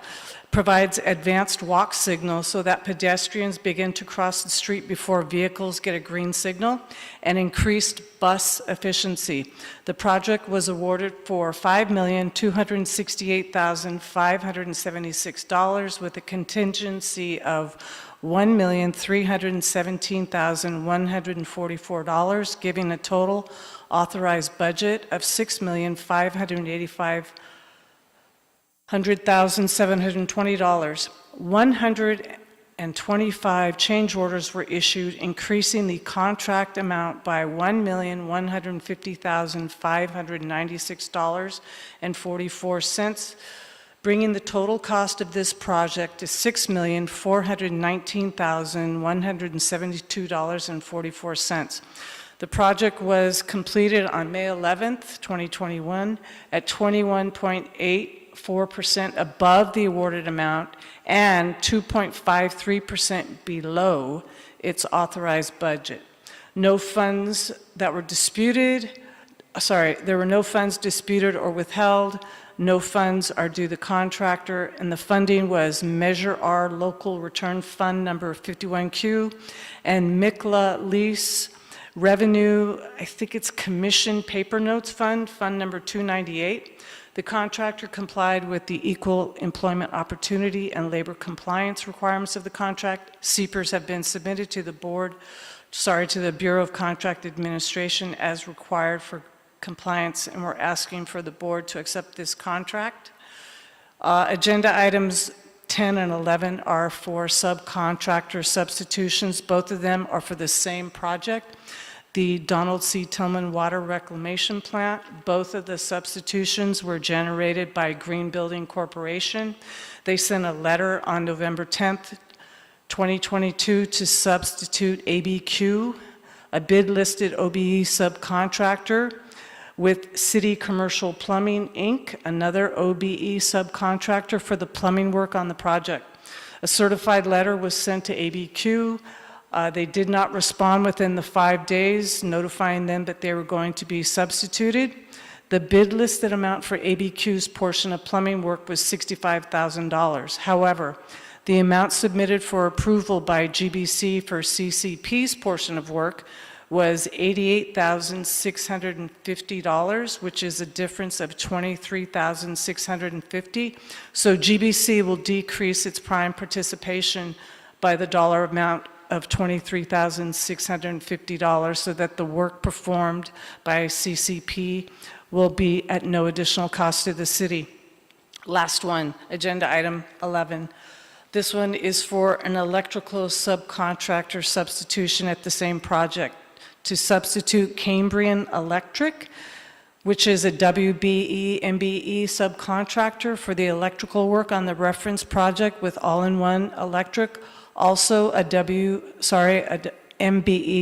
provides advanced walk signals so that pedestrians begin to cross the street before vehicles get a green signal, and increased bus efficiency. The project was awarded for $5,268,576 with a contingency of $1,317,144, giving a total authorized budget of $6,585,720. 125 change orders were issued, increasing the contract amount by $1,150,596.44, bringing the total cost of this project to $6,419,172.44. The project was completed on May 11th, 2021, at 21.84% above the awarded amount and 2.53% below its authorized budget. No funds that were disputed, there were no funds disputed or withheld. No funds are due the contractor, and the funding was Measure R Local Return Fund number 51Q and MICLA Lease Revenue, I think it's Commission Paper Notes Fund, Fund number 298. The contractor complied with the Equal Employment Opportunity and Labor Compliance requirements of the contract. CPRs have been submitted to the to the Bureau of Contract Administration as required for compliance, and we're asking for the board to accept this contract. Agenda items 10 and 11 are for subcontractor substitutions. Both of them are for the same project, the Donald C. Tillman Water Reclamation Plant. Both of the substitutions were generated by Green Building Corporation. They sent a letter on November 10th, 2022 to substitute ABQ, a bid-listed OBE subcontractor, with City Commercial Plumbing, Inc., another OBE subcontractor for the plumbing work on the project. A certified letter was sent to ABQ. They did not respond within the 5 days, notifying them that they were going to be substituted. The bid listed amount for ABQ's portion of plumbing work was $65,000. However, the amount submitted for approval by GBC for CCP's portion of work was $88,650, which is a difference of $23,650. So GBC will decrease its prime participation by the dollar amount of $23,650 so that the work performed by CCP will be at no additional cost to the city. Last one, agenda item 11. This one is for an electrical subcontractor substitution at the same project to substitute Cambrian Electric, which is a WBE MBE subcontractor for the electrical work on the reference project with All-in-One Electric. Also a MBE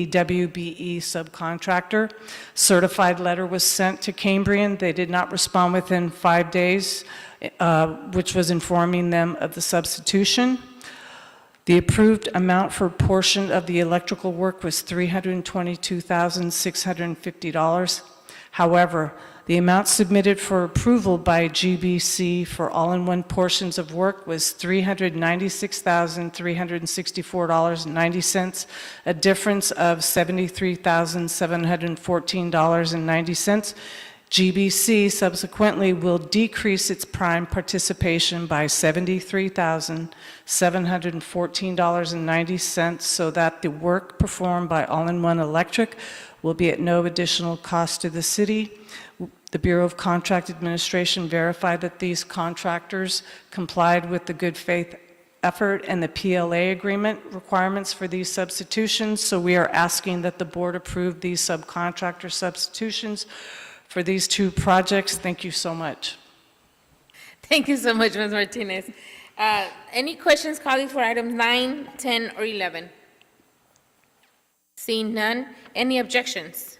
WBE subcontractor. Certified letter was sent to Cambrian. They did not respond within 5 days, which was informing them of the substitution. The approved amount for a portion of the electrical work was $322,650. However, the amount submitted for approval by GBC for all-in-one portions of work was $396,364.90, a difference of $73,714.90. GBC subsequently will decrease its prime participation by $73,714.90 so that the work performed by All-in-One Electric will be at no additional cost to the city. The Bureau of Contract Administration verified that these contractors complied with the good faith effort and the PLA agreement requirements for these substitutions, so we are asking that the board approve these subcontractor substitutions for these two projects. Thank you so much. Thank you so much, Ms. Martinez. Any questions, colleagues, for items 9, 10, or 11? Seeing none, any objections?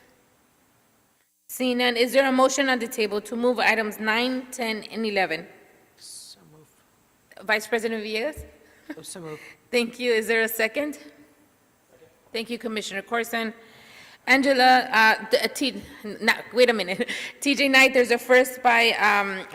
Seeing none, is there a motion on the table to move items 9, 10, and 11? So move. Vice President Villegas? So move. Thank you. Is there a second? Thank you, Commissioner Corson. Angela, wait a minute. TJ Knight, there's a first by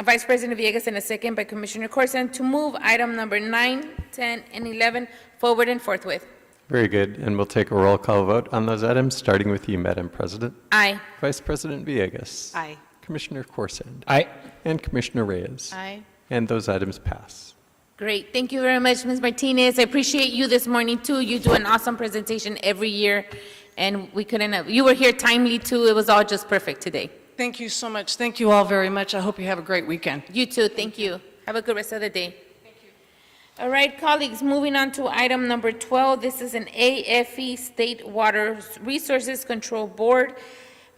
Vice President Villegas and a second by Commissioner Corson to move item number 9, 10, and 11 forward and forthwith. Very good. And we'll take a roll call vote on those items, starting with you, Madam President. Aye. Vice President Villegas. Aye. Commissioner Corson. Aye. And Commissioner Reyes. Aye. And those items pass. Great. Thank you very much, Ms. Martinez. I appreciate you this morning, too. You do an awesome presentation every year, and we couldn't have, you were here timely, too. It was all just perfect today. Thank you so much. Thank you all very much. I hope you have a great weekend. You too. Thank you. Have a good rest of the day. All right, colleagues, moving on to item number 12. This is an AFE State Water Resources Control Board.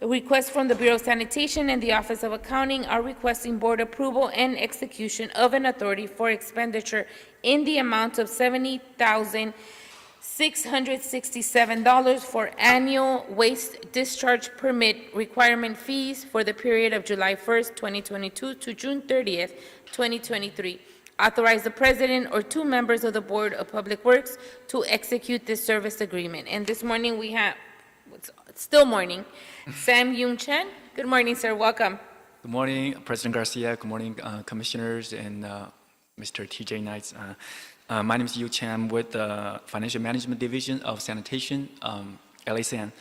A request from the Bureau of Sanitation and the Office of Accounting are requesting board approval and execution of an authority for expenditure in the amount of $70,667 for annual waste discharge permit requirement fees for the period of July 1st, 2022 to June 30th, 2023. Authorize the president or two members of the Board of Public Works to execute this service agreement. And this morning we have, it's still morning, Sam Yung Chen. Good morning, sir. Welcome. Good morning, President Garcia. Good morning, commissioners and Mr. TJ Knight. My name is Yu Chen. I'm with the Financial Management Division of Sanitation, LASAN.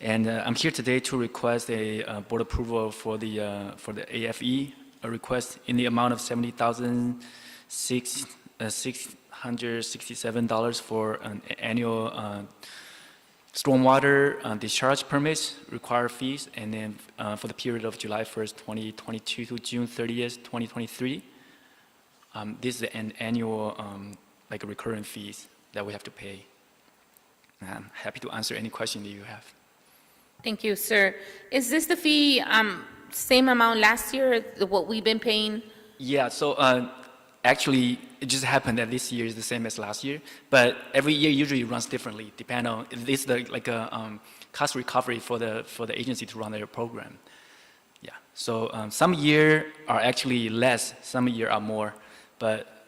And I'm here today to request a board approval for the AFE, a request in the amount of $70,667 for an annual stormwater discharge permits, required fees, and then for the period of July 1st, 2022 to June 30th, 2023. This is an annual, like recurring fees that we have to pay. And I'm happy to answer any question that you have. Thank you, sir. Is this the fee, same amount last year, what we've been paying? Yeah, so actually, it just happened that this year is the same as last year, but every year usually runs differently, depending on, it's like a cost recovery for the agency to run their program. Yeah, so some year are actually less, some year are more, but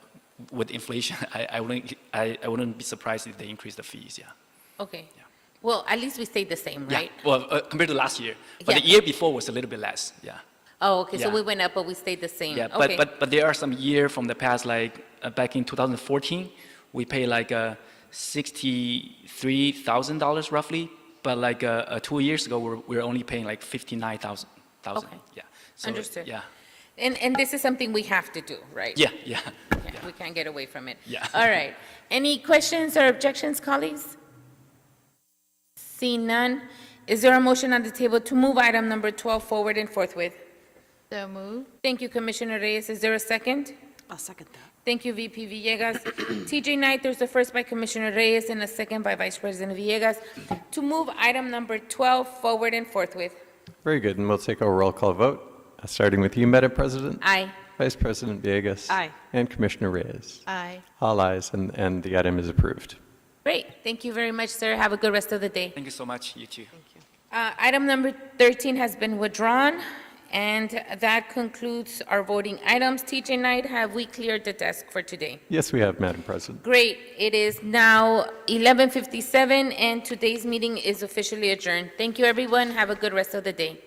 with inflation, I wouldn't be surprised if they increase the fees, yeah. Okay. Yeah. Well, at least we stayed the same, right? Yeah, well, compared to last year, but the year before was a little bit less, yeah. Oh, okay, so Yeah. we went up, but we stayed the same. Yeah, Okay. but there are some year from the past, like back in 2014, we paid like $63,000 roughly but like 2 years ago, we're only paying like 59,000. Okay. Yeah. So, Understood. Yeah. And this is something we have to do, right? Yeah. Yeah. We can't get away from it. Yeah. All right. Any questions or objections, colleagues? Seeing none, is there a motion on the table to move item number 12 forward and forthwith? So move. Thank you, Commissioner Reyes. Is there a second? I'll second that. Thank you, VP Villegas. TJ Knight, there's a first by Commissioner Reyes and a second by Vice President Villegas to move item number 12 forward and forthwith. Very good, and we'll take a roll call vote, starting with you, Madam President. Aye. Vice President Villegas. Aye. And Commissioner Reyes. Aye. All ayes, and the item is approved. Great. Thank you very much, sir. Have a good rest of the day. Thank you so much. You too. Item number 13 has been withdrawn, and that concludes our voting items. TJ Knight, have we cleared the desk for today? Yes, we have, Madam President. Great. It is now 11:57, and today's meeting is officially adjourned. Thank you, everyone. Have a good rest of the day.